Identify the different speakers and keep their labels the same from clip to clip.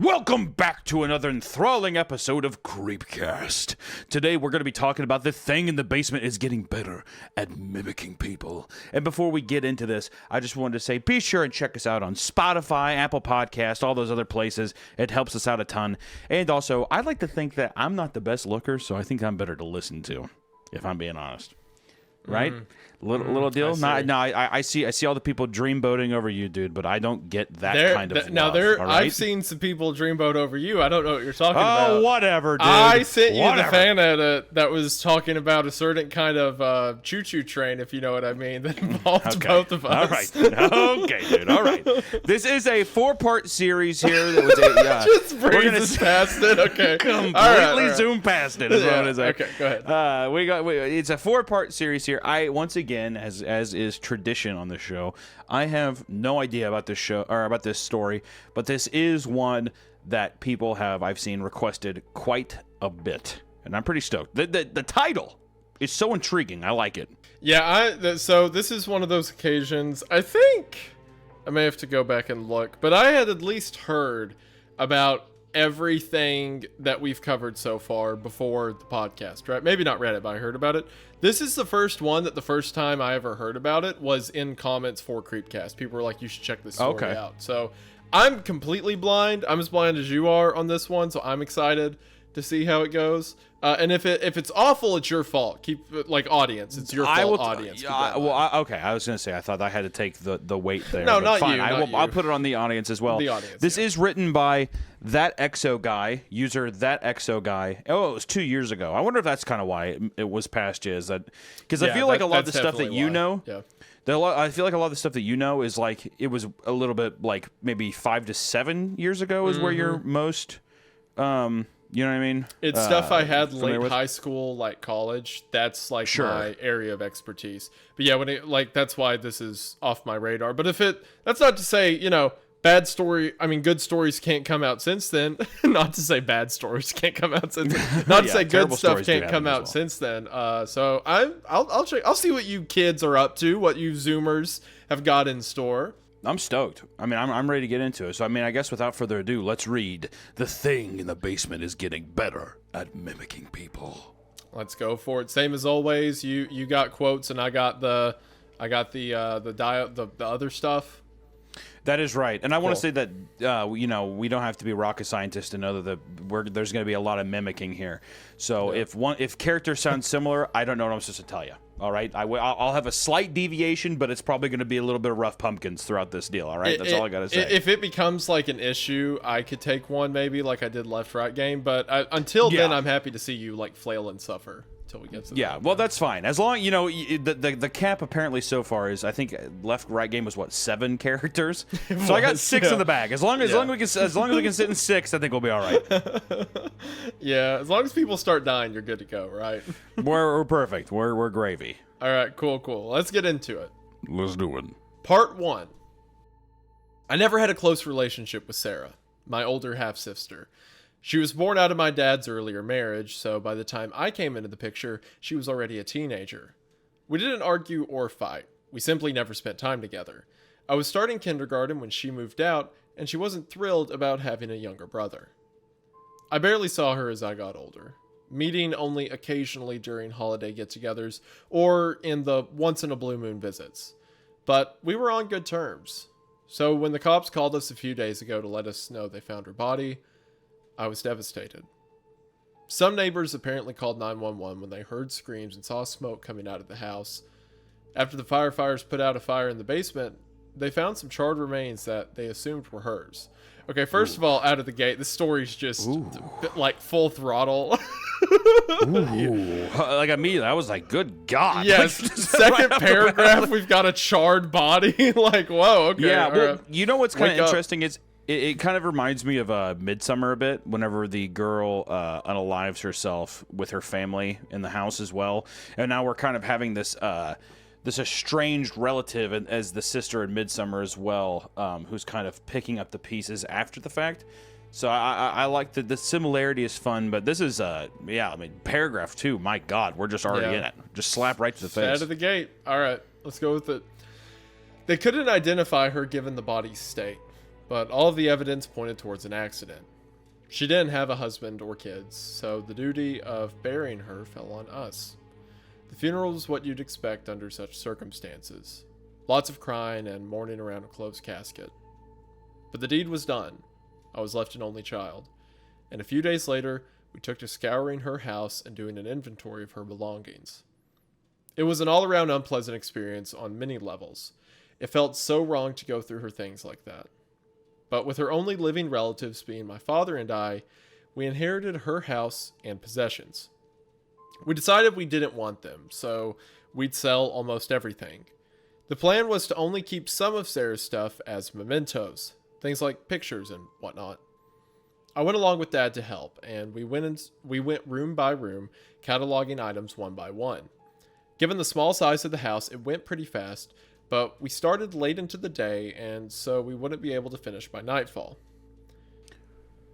Speaker 1: Welcome back to another enthralling episode of Creepcast. Today we're going to be talking about the thing in the basement is getting better at mimicking people. And before we get into this, I just wanted to say be sure and check us out on Spotify, Apple Podcasts, all those other places. It helps us out a ton. And also, I like to think that I'm not the best looker, so I think I'm better to listen to, if I'm being honest. Right? Little deal. I see all the people dreamboating over you, dude, but I don't get that kind of love. All right?
Speaker 2: I've seen some people dreamboat over you. I don't know what you're talking about.
Speaker 1: Oh, whatever, dude.
Speaker 2: I sent you the fan edit that was talking about a certain kind of choo-choo train, if you know what I mean, that involved both of us.
Speaker 1: All right. Okay, dude. All right. This is a 4-part series here. That was
Speaker 2: just breezes past it. Okay.
Speaker 1: Completely zoom past it. Is what it is.
Speaker 2: Okay, go ahead.
Speaker 1: It's a 4-part series here. I once again, as is tradition on the show, I have no idea about this show or about this story, but this is one that people I've seen requested quite a bit, and I'm pretty stoked. The title is so intriguing. I like it.
Speaker 2: Yeah, so this is one of those occasions. I think I may have to go back and look, but I had at least heard about everything that we've covered so far before the podcast, right? Maybe not read it, but I heard about it. This is the first one that the first time I ever heard about it was in comments for Creepcast. People were like, you should check this story out. So I'm completely blind. I'm as blind as you are on this one, so I'm excited to see how it goes. And if it's awful, it's your fault. Keep audience. It's your fault, audience.
Speaker 1: Okay. I was gonna say I thought I had to take the weight there.
Speaker 2: No, not
Speaker 1: fine.
Speaker 2: you.
Speaker 1: I'll put it on the audience as well.
Speaker 2: The audience.
Speaker 1: This is written by ThatExoGuy, user ThatExoGuy. Oh, it was 2 years ago. I wonder if that's kind of why it was past you. Is that because I feel like a lot of the stuff that you know. Yeah. I feel like a lot of the stuff that you know is like it was a little bit like maybe 5 to 7 years ago is where you're most. You know what I mean?
Speaker 2: It's stuff I had late high school, like college. That's like my area of expertise. But yeah, that's why this is off my radar. But that's not to say, good stories can't come out since then. Not to say bad stories can't come out since then. Not to say good stuff can't come out since then. So I'll check. I'll see what you kids are up to, what you Zoomers have got in store.
Speaker 1: I'm stoked. I mean, I'm ready to get into it. So, I mean, I guess without further ado, let's read The Thing in the Basement is Getting Better at Mimicking People.
Speaker 2: Let's go for it. Same as always. You got quotes and I got the other stuff.
Speaker 1: That is right. And I want to say that, we don't have to be rocket scientists to know that there's going to be a lot of mimicking here. So if characters sound similar, I don't know what I'm supposed to tell you. All right? I'll have a slight deviation, but it's probably going to be a little bit of rough pumpkins throughout this deal. All right? That's all I got to say.
Speaker 2: If it becomes like an issue, I could take one maybe like I did Left-Right Game. But until then, I'm happy to see you like flail and suffer. We get to
Speaker 1: well, that's fine. As long the cap apparently so far is I think Left-Right Game was 7 characters, so I got 6 in the bag. As long as we can sit in 6, I think we'll be all right.
Speaker 2: Yeah, as long as people start dying, you're good to go, right?
Speaker 1: We're perfect. We're gravy.
Speaker 2: All right, cool. Let's get into it.
Speaker 1: Let's do it.
Speaker 2: Part 1. I never had a close relationship with Sarah, my older half-sister. She was born out of my dad's earlier marriage, so by the time I came into the picture, she was already a teenager. We didn't argue or fight. We simply never spent time together. I was starting kindergarten when she moved out, and she wasn't thrilled about having a younger brother. I barely saw her as I got older, meeting only occasionally during holiday get-togethers or in the once-in-a-blue-moon visits. But we were on good terms. So when the cops called us a few days ago to let us know they found her body, I was devastated. Some neighbors apparently called 911 when they heard screams and saw smoke coming out of the house. After the firefighters put out a fire in the basement, they found some charred remains that they assumed were hers. Okay, first of all, out of the gate, this story's just like full throttle.
Speaker 1: Like immediately, I was like, "Good God!"
Speaker 2: Yes. Second paragraph, we've got a charred body. Like, whoa. Okay.
Speaker 1: Yeah. Well, you know what's kind of interesting is it kind of reminds me of Midsummer a bit. Whenever the girl unalives herself with her family in the house as well, and now we're kind of having this estranged relative as the sister in Midsummer as well, who's kind of picking up the pieces after the fact. So I like the similarity is fun, but this is paragraph 2. My God, we're just already in it. Just slap right to the face.
Speaker 2: Out of the gate. All right, let's go with it. They couldn't identify her given the body's state, but all of the evidence pointed towards an accident. She didn't have a husband or kids, so the duty of burying her fell on us. The funeral was what you'd expect under such circumstances. Lots of crying and mourning around a closed casket. But the deed was done. I was left an only child, and a few days later, we took to scouring her house and doing an inventory of her belongings. It was an all-around unpleasant experience on many levels. It felt so wrong to go through her things like that. But with her only living relatives being my father and I, we inherited her house and possessions. We decided we didn't want them, so we'd sell almost everything. The plan was to only keep some of Sarah's stuff as mementos, things like pictures and whatnot. I went along with Dad to help, and we went room by room, cataloging items one by one. Given the small size of the house, it went pretty fast, but we started late into the day, and so we wouldn't be able to finish by nightfall.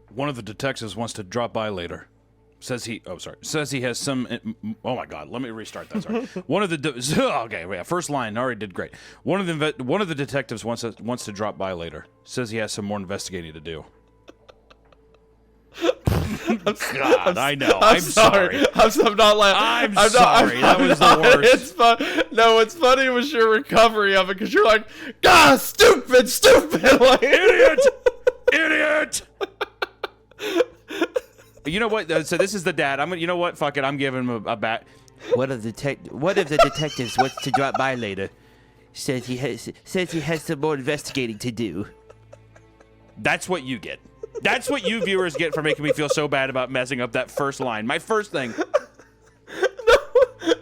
Speaker 1: One of the detectives wants to drop by later. Says he has some. Oh my God! Let me restart that. Sorry. One of the okay, yeah, first line already did great. One of the detectives wants to drop by later. Says he has some more investigating to do. God, I know. I'm sorry.
Speaker 2: I'm not laughing.
Speaker 1: I'm sorry. That was the worst.
Speaker 2: It's fun. No, what's funny was your recovery of it, because you're like, God, stupid, like,
Speaker 1: idiot. You know what? So this is the dad. You know what? Fuck it. I'm giving him a bat.
Speaker 3: One of the detectives wants to drop by later. Says he has some more investigating to do.
Speaker 1: That's what you get. That's what you viewers get for making me feel so bad about messing up that first line. My first thing.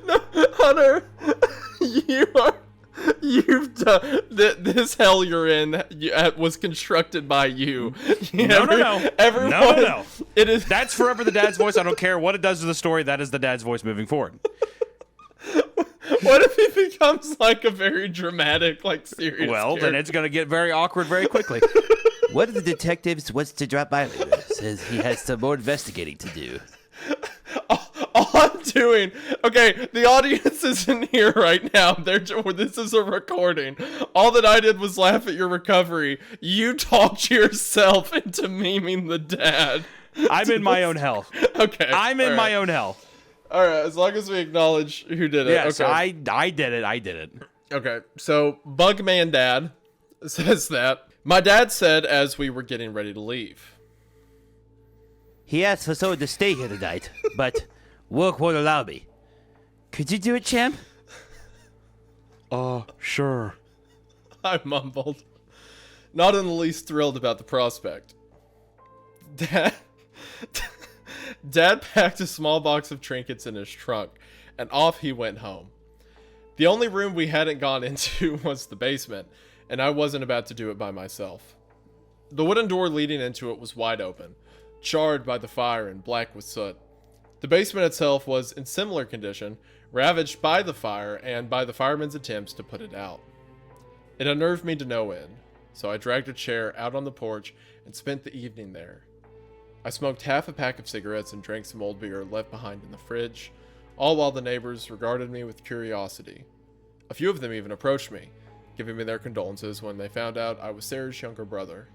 Speaker 2: No, Hunter, you've done this hell you're in. Was constructed by you.
Speaker 1: No.
Speaker 2: Everyone,
Speaker 1: No.
Speaker 2: It is.
Speaker 1: That's forever the dad's voice. I don't care what it does to the story. That is the dad's voice moving forward.
Speaker 2: What if he becomes like a very dramatic, like serious?
Speaker 1: Well,
Speaker 2: character?
Speaker 1: then it's gonna get very awkward very quickly.
Speaker 3: One of the detectives wants to drop by later. Says he has some more investigating to do.
Speaker 2: All I'm doing, okay, the audience isn't here right now. This is a recording. All that I did was laugh at your recovery. You talked yourself into memeing the dad.
Speaker 1: I'm in my own hell.
Speaker 2: Okay.
Speaker 1: I'm in my own hell.
Speaker 2: All right, as long as we acknowledge who did it.
Speaker 1: Yes,
Speaker 2: okay.
Speaker 1: I did it.
Speaker 2: Okay, so Bugman Dad says that. My dad said as we were getting ready to leave.
Speaker 3: He asked for someone to stay here tonight, but work won't allow me. Could you do it, champ?
Speaker 1: Sure.
Speaker 2: I mumbled, not in the least thrilled about the prospect. Dad packed a small box of trinkets in his trunk, and off he went home. The only room we hadn't gone into was the basement, and I wasn't about to do it by myself. The wooden door leading into it was wide open, charred by the fire and black with soot. The basement itself was in similar condition, ravaged by the fire and by the firemen's attempts to put it out. It unnerved me to no end, so I dragged a chair out on the porch and spent the evening there. I smoked half a pack of cigarettes and drank some old beer left behind in the fridge, all while the neighbors regarded me with curiosity. A few of them even approached me, giving me their condolences when they found out I was Sarah's younger brother.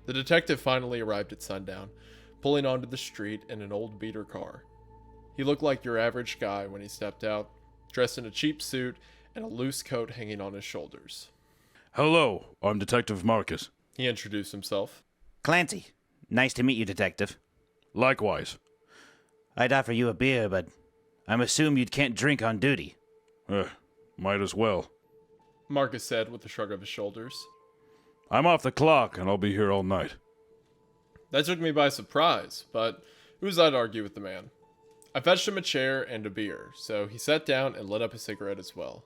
Speaker 2: The detective finally arrived at sundown, pulling onto the street in an old beater car. He looked like your average guy when he stepped out, dressed in a cheap suit and a loose coat hanging on his shoulders.
Speaker 1: Hello, I'm Detective Marcus.
Speaker 2: He introduced himself.
Speaker 3: Clancy, nice to meet you, detective.
Speaker 1: Likewise.
Speaker 3: I'd offer you a beer, but I'm assuming you can't drink on duty.
Speaker 1: Might as well.
Speaker 2: Marcus said with a shrug of his shoulders.
Speaker 1: I'm off the clock, and I'll be here all night.
Speaker 2: That took me by surprise, but who's I to argue with the man? I fetched him a chair and a beer, so he sat down and lit up a cigarette as well.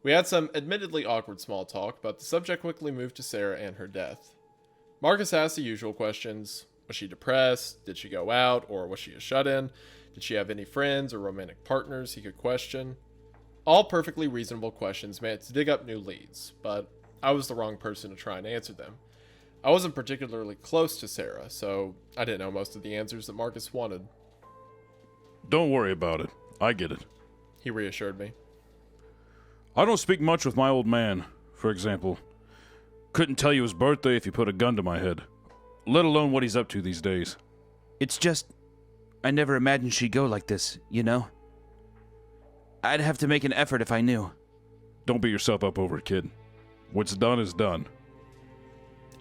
Speaker 2: We had some admittedly awkward small talk, but the subject quickly moved to Sarah and her death. Marcus asked the usual questions. Was she depressed? Did she go out, or was she a shut-in? Did she have any friends or romantic partners he could question? All perfectly reasonable questions meant to dig up new leads, but I was the wrong person to try and answer them. I wasn't particularly close to Sarah, so I didn't know most of the answers that Marcus wanted.
Speaker 1: Don't worry about it. I get it.
Speaker 2: He reassured me.
Speaker 1: I don't speak much with my old man, for example. Couldn't tell you his birthday if you put a gun to my head. Let alone what he's up to these days.
Speaker 3: It's just, I never imagined she'd go like this, you know? I'd have to make an effort if I knew.
Speaker 1: Don't beat yourself up over it, kid. What's done is done.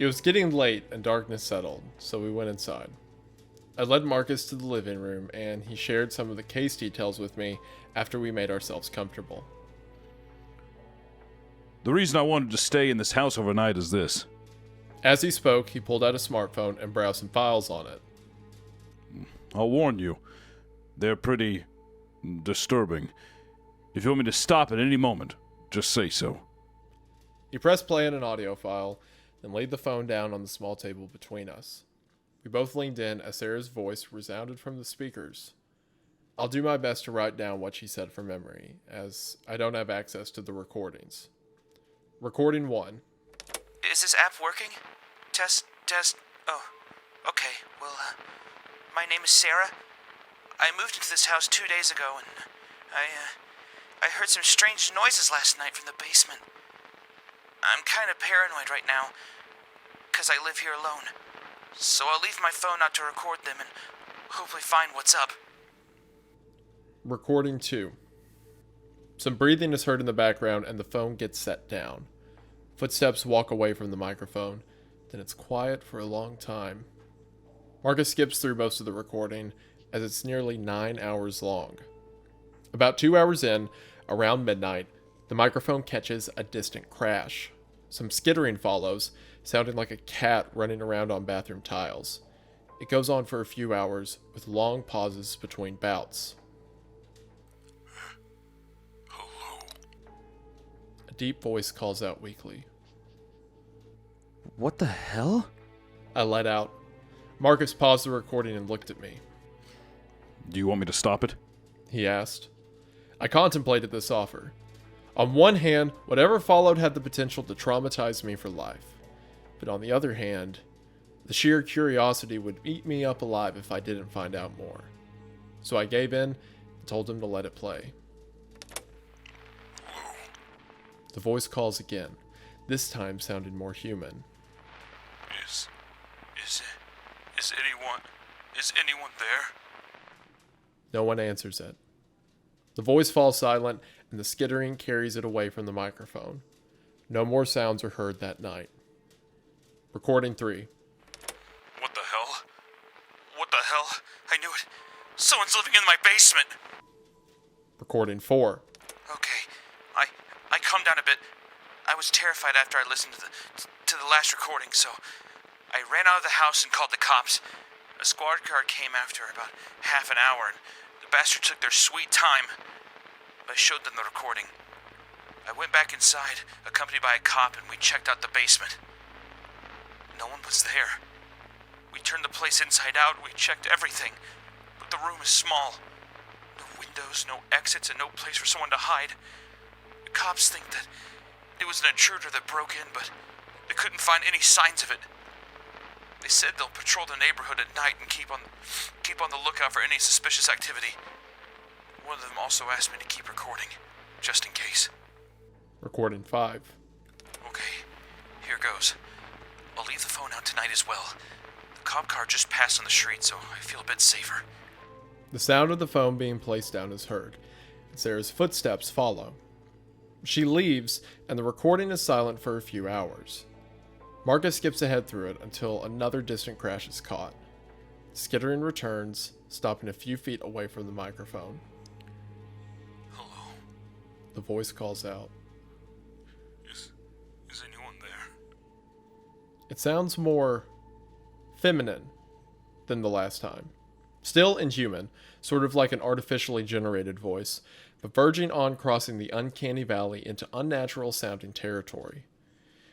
Speaker 2: It was getting late and darkness settled, so we went inside. I led Marcus to the living room, and he shared some of the case details with me after we made ourselves comfortable.
Speaker 1: The reason I wanted to stay in this house overnight is this.
Speaker 2: As he spoke, he pulled out a smartphone and browsed some files on it.
Speaker 1: I'll warn you, they're pretty disturbing. If you want me to stop at any moment, just say so.
Speaker 2: He pressed play on an audio file, then laid the phone down on the small table between us. We both leaned in as Sarah's voice resounded from the speakers. I'll do my best to write down what she said from memory, as I don't have access to the recordings. Recording 1.
Speaker 3: Is this app working? Test. Oh, okay. Well, my name is Sarah. I moved into this house 2 days ago, and I heard some strange noises last night from the basement. I'm kind of paranoid right now, because I live here alone. So I'll leave my phone out to record them and hopefully find what's up.
Speaker 2: Recording 2. Some breathing is heard in the background and the phone gets set down. Footsteps walk away from the microphone, then it's quiet for a long time. Marcus skips through most of the recording, as it's nearly 9 hours long. About 2 hours in, around midnight, the microphone catches a distant crash. Some skittering follows, sounding like a cat running around on bathroom tiles. It goes on for a few hours, with long pauses between bouts.
Speaker 1: Hello.
Speaker 2: A deep voice calls out weakly.
Speaker 3: What the hell?
Speaker 2: I let out. Marcus paused the recording and looked at me.
Speaker 1: Do you want me to stop it?
Speaker 2: He asked. I contemplated this offer. On one hand, whatever followed had the potential to traumatize me for life. But on the other hand, the sheer curiosity would eat me up alive if I didn't find out more. So I gave in and told him to let it play. The voice calls again, this time sounding more human.
Speaker 1: Is anyone there?
Speaker 2: No one answers it. The voice falls silent, and the skittering carries it away from the microphone. No more sounds are heard that night. Recording 3.
Speaker 1: What the hell? What the hell? I knew it. Someone's living in my basement.
Speaker 2: Recording 4.
Speaker 3: Okay, I calmed down a bit. I was terrified after I listened to the last recording, so I ran out of the house and called the cops. A squad car came after about half an hour, and the bastards took their sweet time. I showed them the recording. I went back inside, accompanied by a cop, and we checked out the basement. No one was there. We turned the place inside out, we checked everything, but the room is small. No windows, no exits, and no place for someone to hide. The cops think that it was an intruder that broke in, but they couldn't find any signs of it. They said they'll patrol the neighborhood at night and keep on the lookout for any suspicious activity. One of them also asked me to keep recording, just in case.
Speaker 2: Recording 5.
Speaker 3: Okay, here goes. I'll leave the phone out tonight as well. The cop car just passed on the street, so I feel a bit safer.
Speaker 2: The sound of the phone being placed down is heard, and Sarah's footsteps follow. She leaves, and the recording is silent for a few hours. Marcus skips ahead through it until another distant crash is caught. Skittering returns, stopping a few feet away from the microphone.
Speaker 1: Hello.
Speaker 2: The voice calls out.
Speaker 1: Is anyone there?
Speaker 2: It sounds more feminine than the last time. Still inhuman, sort of like an artificially generated voice, but verging on crossing the uncanny valley into unnatural sounding territory.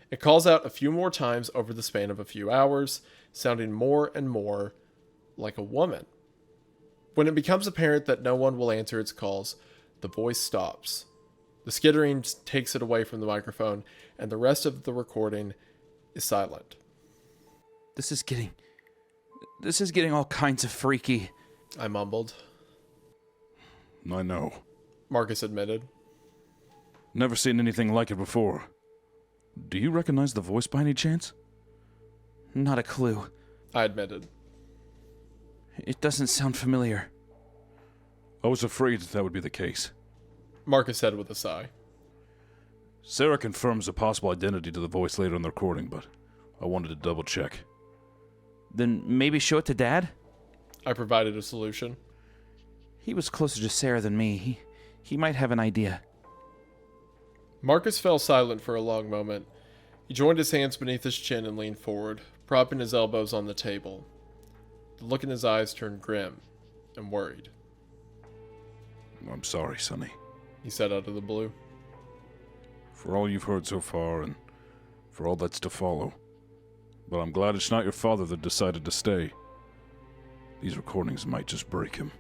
Speaker 2: It calls out a few more times over the span of a few hours, sounding more and more like a woman. When it becomes apparent that no one will answer its calls, the voice stops. The skittering takes it away from the microphone, and the rest of the recording is silent.
Speaker 3: This is getting all kinds of freaky.
Speaker 2: I mumbled.
Speaker 1: I know.
Speaker 2: Marcus admitted.
Speaker 1: Never seen anything like it before. Do you recognize the voice by any chance?
Speaker 3: Not a clue.
Speaker 2: I admitted.
Speaker 3: It doesn't sound familiar.
Speaker 1: I was afraid that would be the case.
Speaker 2: Marcus said with a sigh.
Speaker 1: Sarah confirms a possible identity to the voice later in the recording, but I wanted to double check.
Speaker 3: Then maybe show it to Dad?
Speaker 2: I provided a solution.
Speaker 3: He was closer to Sarah than me. He might have an idea.
Speaker 2: Marcus fell silent for a long moment. He joined his hands beneath his chin and leaned forward, propping his elbows on the table. The look in his eyes turned grim and worried.
Speaker 1: I'm sorry, Sonny.
Speaker 2: He said out of the blue.
Speaker 1: For all you've heard so far, and for all that's to follow. But I'm glad it's not your father that decided to stay. These recordings might just break him.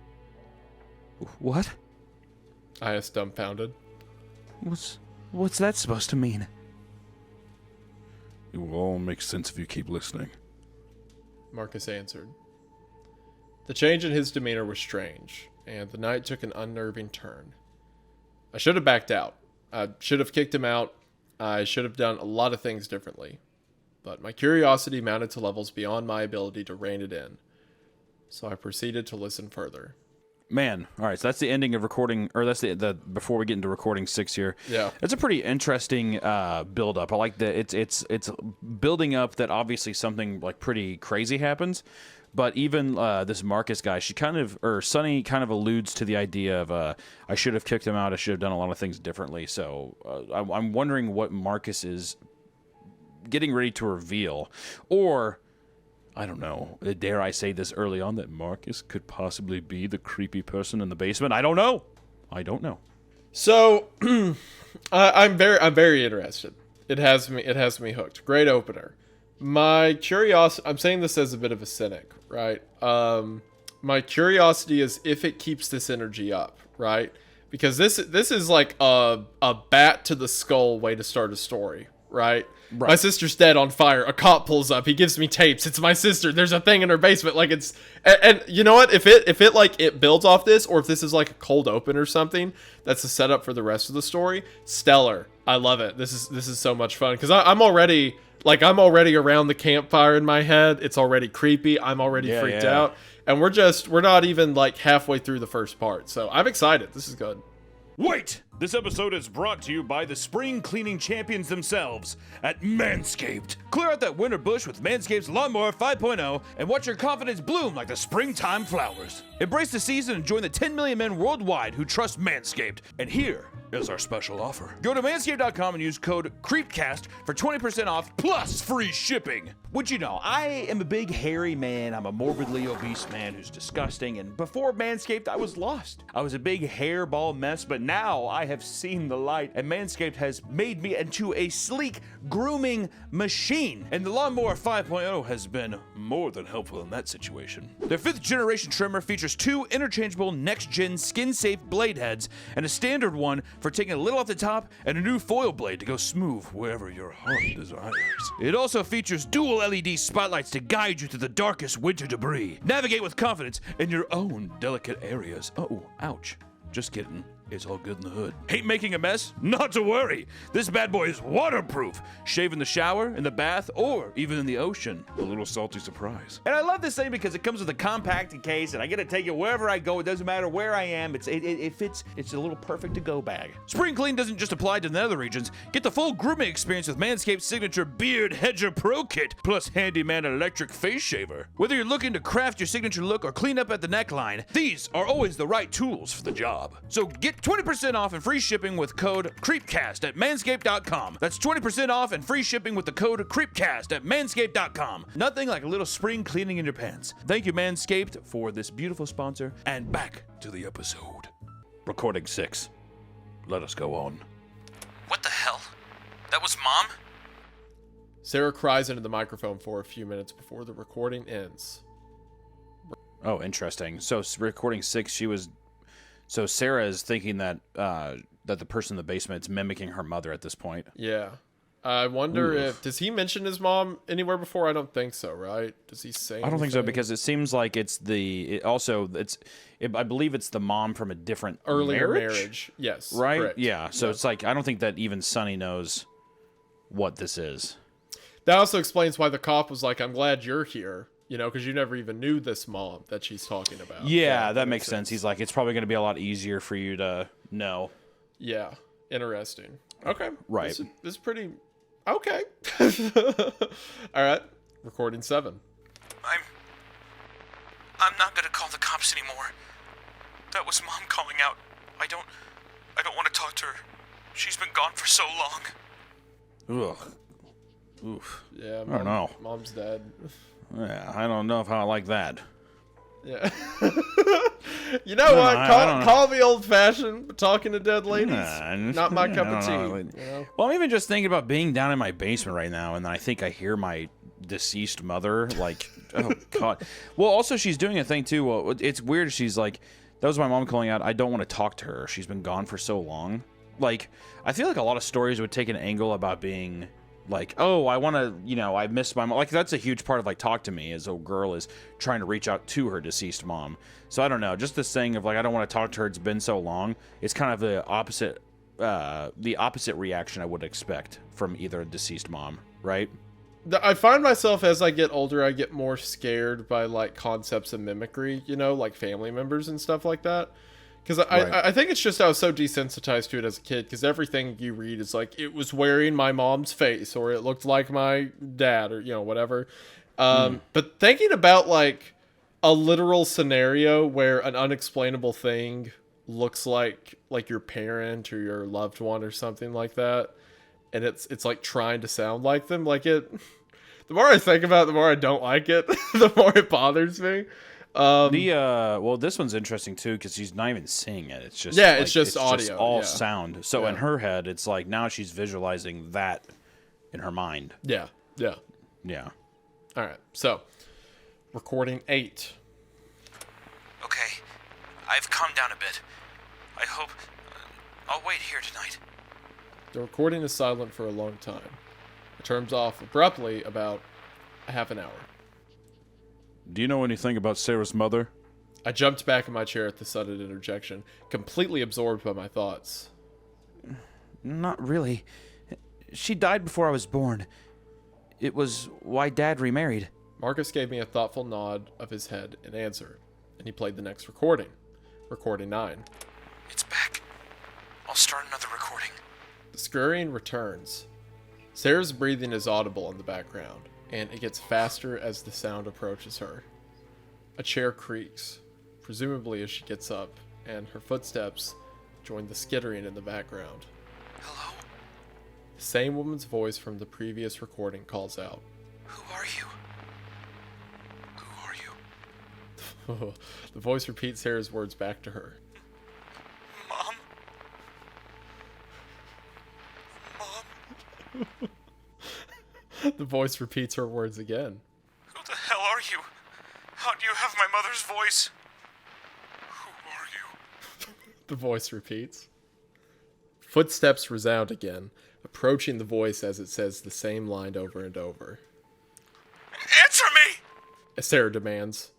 Speaker 3: What?
Speaker 2: I asked, dumbfounded.
Speaker 3: What's that supposed to mean?
Speaker 1: It will all make sense if you keep listening.
Speaker 2: Marcus answered. The change in his demeanor was strange, and the night took an unnerving turn. I should have backed out. I should have kicked him out. I should have done a lot of things differently. But my curiosity mounted to levels beyond my ability to rein it in. So I proceeded to listen further.
Speaker 1: Man, all right, so that's the ending of recording, or that's the before we get into recording 6 here.
Speaker 2: Yeah.
Speaker 1: It's a pretty interesting build-up. I like that it's building up that obviously something like pretty crazy happens, but even this Marcus guy, Sonny kind of alludes to the idea of I should have kicked him out, I should have done a lot of things differently. So I'm wondering what Marcus is getting ready to reveal, or I don't know, dare I say this early on, that Marcus could possibly be the creepy person in the basement? I don't know.
Speaker 2: So, I'm very interested. It has me hooked. Great opener. My curiosity, I'm saying this as a bit of a cynic, right? My curiosity is if it keeps this energy up, right? Because this is like a bat to the skull way to start a story, right?
Speaker 1: Right.
Speaker 2: My sister's dead on fire. A cop pulls up. He gives me tapes. It's my sister. There's a thing in her basement. Like it's, and you know what? If it like it builds off this, or if this is like a cold open or something, that's the setup for the rest of the story. Stellar. I love it. This is so much fun because I'm already around the campfire in my head. It's already creepy. I'm already freaked out, and we're not even like halfway through the first part. So I'm excited. This is good.
Speaker 1: Wait! This episode is brought to you by the spring cleaning champions themselves at Manscaped. Clear out that winter bush with Manscaped's Lawnmower 5.0 and watch your confidence bloom like the springtime flowers. Embrace the season and join the 10 million men worldwide who trust Manscaped. And here is our special offer. Go to manscaped.com and use code CREEPCAST for 20% off plus free shipping. Would you know, I am a big hairy man. I'm a morbidly obese man who's disgusting. And before Manscaped, I was lost. I was a big hairball mess, but now I have seen the light, and Manscaped has made me into a sleek grooming machine. And the Lawnmower 5.0 has been more than helpful in that situation. Their 5th generation trimmer features 2 interchangeable next-gen skin-safe blade heads and a standard one for taking a little off the top and a new foil blade to go smooth wherever your heart desires. It also features dual LED spotlights to guide you through the darkest winter debris. Navigate with confidence in your own delicate areas. Oh, ouch. Just kidding. It's all good in the hood. Hate making a mess? Not to worry. This bad boy is waterproof. Shave in the shower, in the bath, or even in the ocean. A little salty surprise. And I love this thing because it comes with a compact case, and I get to take it wherever I go. It doesn't matter where I am. It fits. It's a little perfect to go bag. Spring Clean doesn't just apply to the nether regions. Get the full grooming experience with Manscaped's signature Beard Hedger Pro Kit, plus Handyman Electric Face Shaver. Whether you're looking to craft your signature look or clean up at the neckline, these are always the right tools for the job. So get 20% off and free shipping with code CREEPCAST at manscaped.com. That's 20% off and free shipping with the code CREEPCAST at manscaped.com. Nothing like a little spring cleaning in your pants. Thank you, Manscaped, for this beautiful sponsor. And back to the episode. Recording 6. Let us go on.
Speaker 3: What the hell? That was Mom?
Speaker 2: Sarah cries into the microphone for a few minutes before the recording ends.
Speaker 1: Oh, interesting. So recording 6, So Sarah is thinking that that the person in the basement is mimicking her mother at this point.
Speaker 2: Yeah. I wonder if... Does he mention his mom anywhere before? I don't think so, right? Does he say
Speaker 1: I don't think so, because it seems like it's I believe it's the mom from a different
Speaker 2: earlier marriage. Yes.
Speaker 1: Right?
Speaker 2: Correct.
Speaker 1: Yeah. So
Speaker 2: Yeah.
Speaker 1: it's like, I don't think that even Sonny knows what this is.
Speaker 2: That also explains why the cop was like, I'm glad you're here, you know, because you never even knew this mom that she's talking about.
Speaker 1: Yeah, that makes sense. He's like, it's probably going to be a lot easier for you to know.
Speaker 2: Yeah, interesting. Okay.
Speaker 1: Right.
Speaker 2: This is pretty... Okay. All right. Recording 7.
Speaker 3: I'm not gonna call the cops anymore. That was Mom calling out. I don't want to talk to her. She's been gone for so long.
Speaker 1: Ugh. Oof.
Speaker 2: Yeah,
Speaker 1: I don't know.
Speaker 2: Mom's dead.
Speaker 1: Yeah, I don't know if I like that.
Speaker 2: Yeah. You know what?
Speaker 1: I don't
Speaker 2: Call me old-fashioned, but talking to dead ladies,
Speaker 1: Nah,
Speaker 2: not my cup of tea.
Speaker 1: I don't know.
Speaker 2: You know?
Speaker 1: Well, I'm even just thinking about being down in my basement right now, and I think I hear my deceased mother, like, oh, God. Well, also, she's doing a thing, too. Well, it's weird. She's like, that was my mom calling out, I don't want to talk to her. She's been gone for so long. Like, I feel like a lot of stories would take an angle about being... like, oh, I want to, you know, I miss my mom. Like, that's a huge part of, like, Talk to Me, as a girl is trying to reach out to her deceased mom. So, I don't know. Just this thing of, like, I don't want to talk to her. It's been so long. It's kind of the opposite reaction I would expect from either a deceased mom, right?
Speaker 2: I find myself, as I get older, I get more scared by, like, concepts of mimicry, you know, like family members and stuff like that. Because I think it's just I was so desensitized to it as a kid, because everything you read is like, it was wearing my mom's face, or it looked like my dad, or, you know, whatever. But thinking about, like, a literal scenario where an unexplainable thing looks like your parent or your loved one or something like that, and it's like trying to sound like them, like it... The more I think about it, the more I don't like it, the more it bothers me.
Speaker 1: Well, this one's interesting too because she's not even seeing it. It's just
Speaker 2: it's just
Speaker 1: it's
Speaker 2: audio,
Speaker 1: just all
Speaker 2: yeah.
Speaker 1: sound. So in her head, it's like now she's visualizing that in her mind.
Speaker 2: Yeah.
Speaker 1: Yeah.
Speaker 2: All right. So, recording 8.
Speaker 3: Okay, I've calmed down a bit. I hope... I'll wait here tonight.
Speaker 2: The recording is silent for a long time. It turns off abruptly about a half an hour.
Speaker 1: Do you know anything about Sarah's mother?
Speaker 2: I jumped back in my chair at the sudden interjection, completely absorbed by my thoughts.
Speaker 1: Not really. She died before I was born. It was why Dad remarried.
Speaker 2: Marcus gave me a thoughtful nod of his head in answer, and he played the next recording. Recording 9.
Speaker 3: It's back. I'll start another recording.
Speaker 2: The scurrying returns. Sarah's breathing is audible in the background, and it gets faster as the sound approaches her. A chair creaks, presumably as she gets up, and her footsteps join the skittering in the background.
Speaker 3: Hello?
Speaker 2: The same woman's voice from the previous recording calls out.
Speaker 3: Who are you? Who are you?
Speaker 2: The voice repeats Sarah's words back to her.
Speaker 3: Mom? Mom?
Speaker 2: The voice repeats her words again.
Speaker 3: Who the hell are you? How do you have my mother's voice? Who are you?
Speaker 2: The voice repeats. Footsteps resound again, approaching the voice as it says the same line over and over.
Speaker 3: Answer me!
Speaker 2: Sarah demands.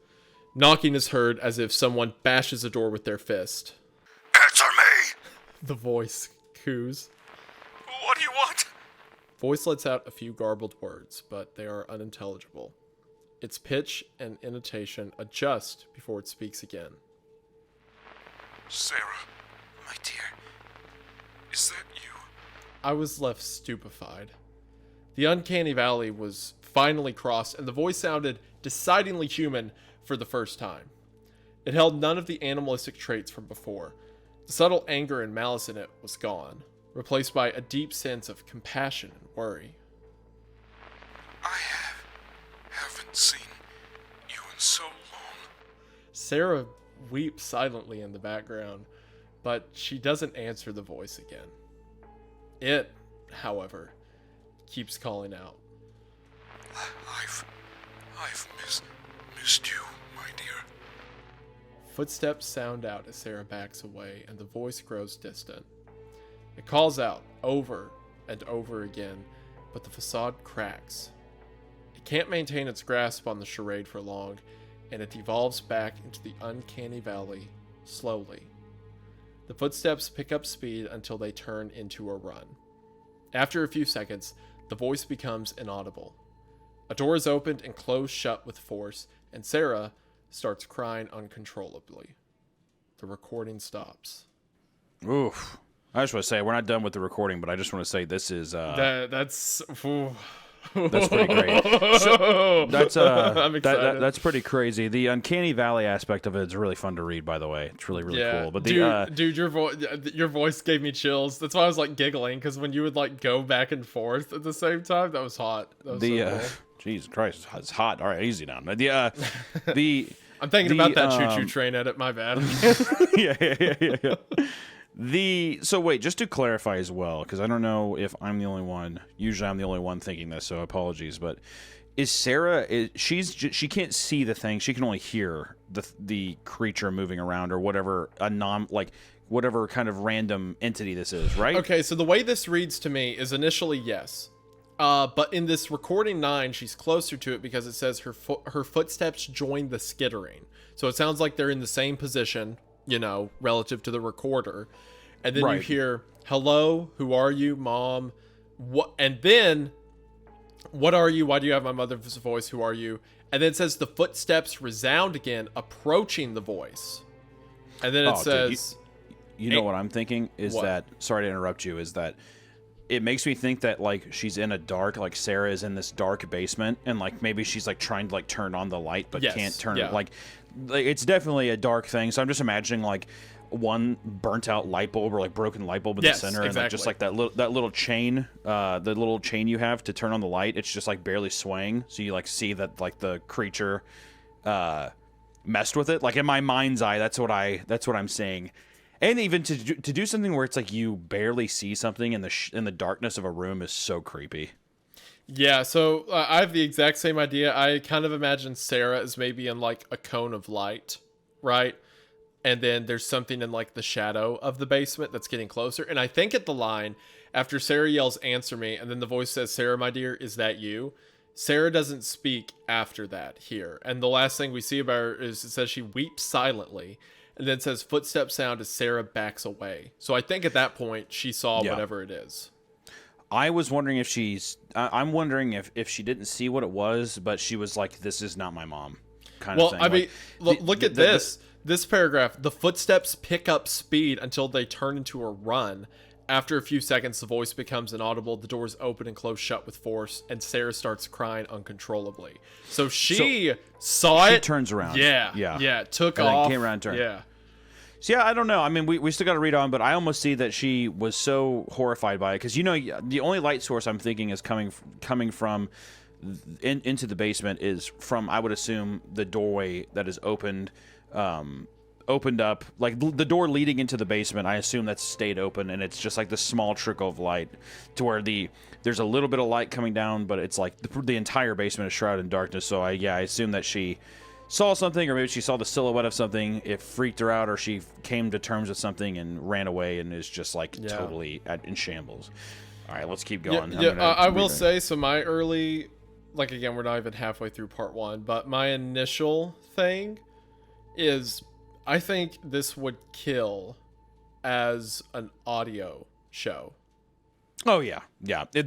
Speaker 2: Knocking is heard as if someone bashes a door with their fist.
Speaker 3: Answer me!
Speaker 2: The voice coos.
Speaker 3: What do you want?
Speaker 2: Voice lets out a few garbled words, but they are unintelligible. Its pitch and intonation adjust before it speaks again.
Speaker 3: Sarah, my dear, is that you?
Speaker 2: I was left stupefied. The uncanny valley was finally crossed, and the voice sounded decidedly human for the first time. It held none of the animalistic traits from before. The subtle anger and malice in it was gone, replaced by a deep sense of compassion and worry.
Speaker 3: I haven't seen you in so long.
Speaker 2: Sarah weeps silently in the background, but she doesn't answer the voice again. It, however, keeps calling out.
Speaker 3: I've missed you, my dear.
Speaker 2: Footsteps sound out as Sarah backs away, and the voice grows distant. It calls out over and over again, but the facade cracks. It can't maintain its grasp on the charade for long, and it devolves back into the uncanny valley slowly. The footsteps pick up speed until they turn into a run. After a few seconds, the voice becomes inaudible. A door is opened and closed shut with force, and Sarah starts crying uncontrollably. The recording stops.
Speaker 1: Oof. I just want to say, we're not done with the recording, but I just want to say this is...
Speaker 2: That's
Speaker 1: pretty great. So,
Speaker 2: I'm excited.
Speaker 1: That's pretty crazy. The Uncanny Valley aspect of it is really fun to read, by the way. It's really, really cool. But
Speaker 2: dude, your voice gave me chills. That's why I was like giggling, because when you would like go back and forth at the same time, that was hot. That was so cool.
Speaker 1: Jesus Christ, it's hot. All right, easy now. I'm
Speaker 2: thinking about that choo-choo train edit. My bad.
Speaker 1: yeah. So wait, just to clarify as well, because I don't know if I'm the only one. Usually I'm the only one thinking this, so apologies. But is Sarah? She can't see the thing. She can only hear the creature moving around or whatever whatever kind of random entity this is, right?
Speaker 2: Okay, so the way this reads to me is initially yes. But in this recording 9, she's closer to it because it says her footsteps join the skittering. So it sounds like they're in the same position, relative to the recorder. And then you hear, hello, who are you, mom? What? And then, what are you? Why do you have my mother's voice? Who are you? And then it says the footsteps resound again, approaching the voice. And then it says...
Speaker 1: Dude, you know what I'm thinking? Sorry to interrupt you, is that it makes me think that like she's in a dark, like Sarah is in this dark basement, and like maybe she's like trying to like turn on the light but can't turn it. Like it's definitely a dark thing. So I'm just imagining like one burnt out light bulb or like broken light bulb in the center, and like, just like that little chain, the little chain you have to turn on the light. It's just like barely swaying, so you like see that like the creature messed with it. Like in my mind's eye, that's what I'm saying. And even to do something where it's like you barely see something in the darkness of a room is so creepy.
Speaker 2: Yeah, so I have the exact same idea. I kind of imagine Sarah as maybe in like a cone of light, right? And then there's something in like the shadow of the basement that's getting closer. And I think at the line, after Sarah yells, answer me, and then the voice says, Sarah, my dear, is that you? Sarah doesn't speak after that here. And the last thing we see about her is it says she weeps silently. And then it says footsteps sound as Sarah backs away. So I think at that point she saw whatever it is.
Speaker 1: I was wondering if I'm wondering if she didn't see what it was, but she was like, this is not my mom kind of thing.
Speaker 2: Well, I mean, look at this. This paragraph, the footsteps pick up speed until they turn into a run. After a few seconds, the voice becomes inaudible, the doors open and close shut with force, and Sarah starts crying uncontrollably. So she saw it.
Speaker 1: She turns around.
Speaker 2: Yeah, took
Speaker 1: and
Speaker 2: off.
Speaker 1: Then came around and turned.
Speaker 2: Yeah.
Speaker 1: So yeah, I don't know. I mean, we still got to read on, but I almost see that she was so horrified by it because the only light source I'm thinking is coming from into the basement is from, I would assume, the doorway that is opened up, like the door leading into the basement. I assume that's stayed open, and it's just like this small trickle of light to where there's a little bit of light coming down, but it's like the entire basement is shrouded in darkness. So I assume that she saw something, or maybe she saw the silhouette of something. It freaked her out, or she came to terms with something and ran away and is just like totally in shambles. All right, let's keep going.
Speaker 2: I will say, so my early, like again, we're not even halfway through part 1, but my initial thing is I think this would kill as an audio show.
Speaker 1: Oh yeah.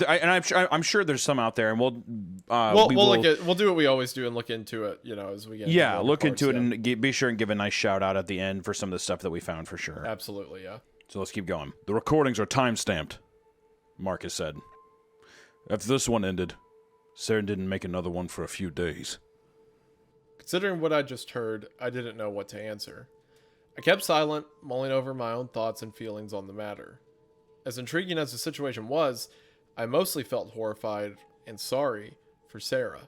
Speaker 1: I'm sure there's some out there, and we'll
Speaker 2: do what we always do and look into it, as we get.
Speaker 1: Yeah, look into it and be sure and give a nice shout out at the end for some of the stuff that we found for sure.
Speaker 2: Absolutely, yeah.
Speaker 1: So let's keep going. The recordings are time stamped, Marcus said. After this one ended, Sarah didn't make another one for a few days.
Speaker 2: Considering what I just heard, I didn't know what to answer. I kept silent, mulling over my own thoughts and feelings on the matter. As intriguing as the situation was, I mostly felt horrified and sorry for Sarah.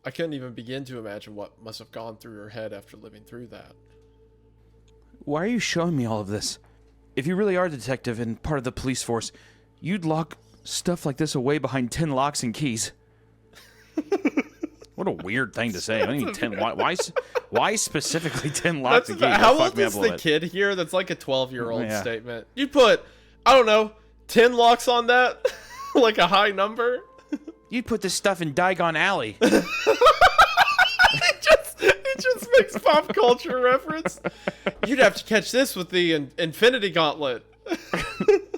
Speaker 2: I couldn't even begin to imagine what must have gone through her head after living through that.
Speaker 1: Why are you showing me all of this? If you really are a detective and part of the police force, you'd lock stuff like this away behind 10 locks and keys. What a weird thing to say. I mean, 10. Why specifically 10 locks and keys?
Speaker 2: How old is the kid here? That's like a 12-year-old statement. You put, I don't know, 10 locks on that? Like a high number?
Speaker 1: You'd put this stuff in Diagon Alley.
Speaker 2: He just makes pop culture reference. You'd have to catch this with the Infinity Gauntlet.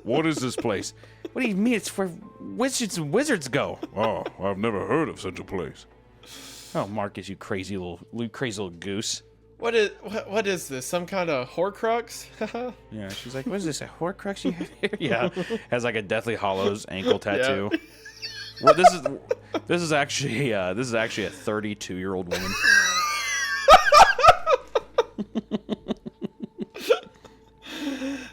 Speaker 1: What is this place? What do you mean it's for wizards go?
Speaker 4: Oh, I've never heard of such a place.
Speaker 1: Oh, Marcus, you crazy little goose.
Speaker 2: What is this? Some kind of Horcrux?
Speaker 1: Yeah, she's like, what is this, a Horcrux you have here? Yeah, has like a Deathly Hallows ankle tattoo.
Speaker 2: Yeah.
Speaker 1: Well, this is actually a 32-year-old woman.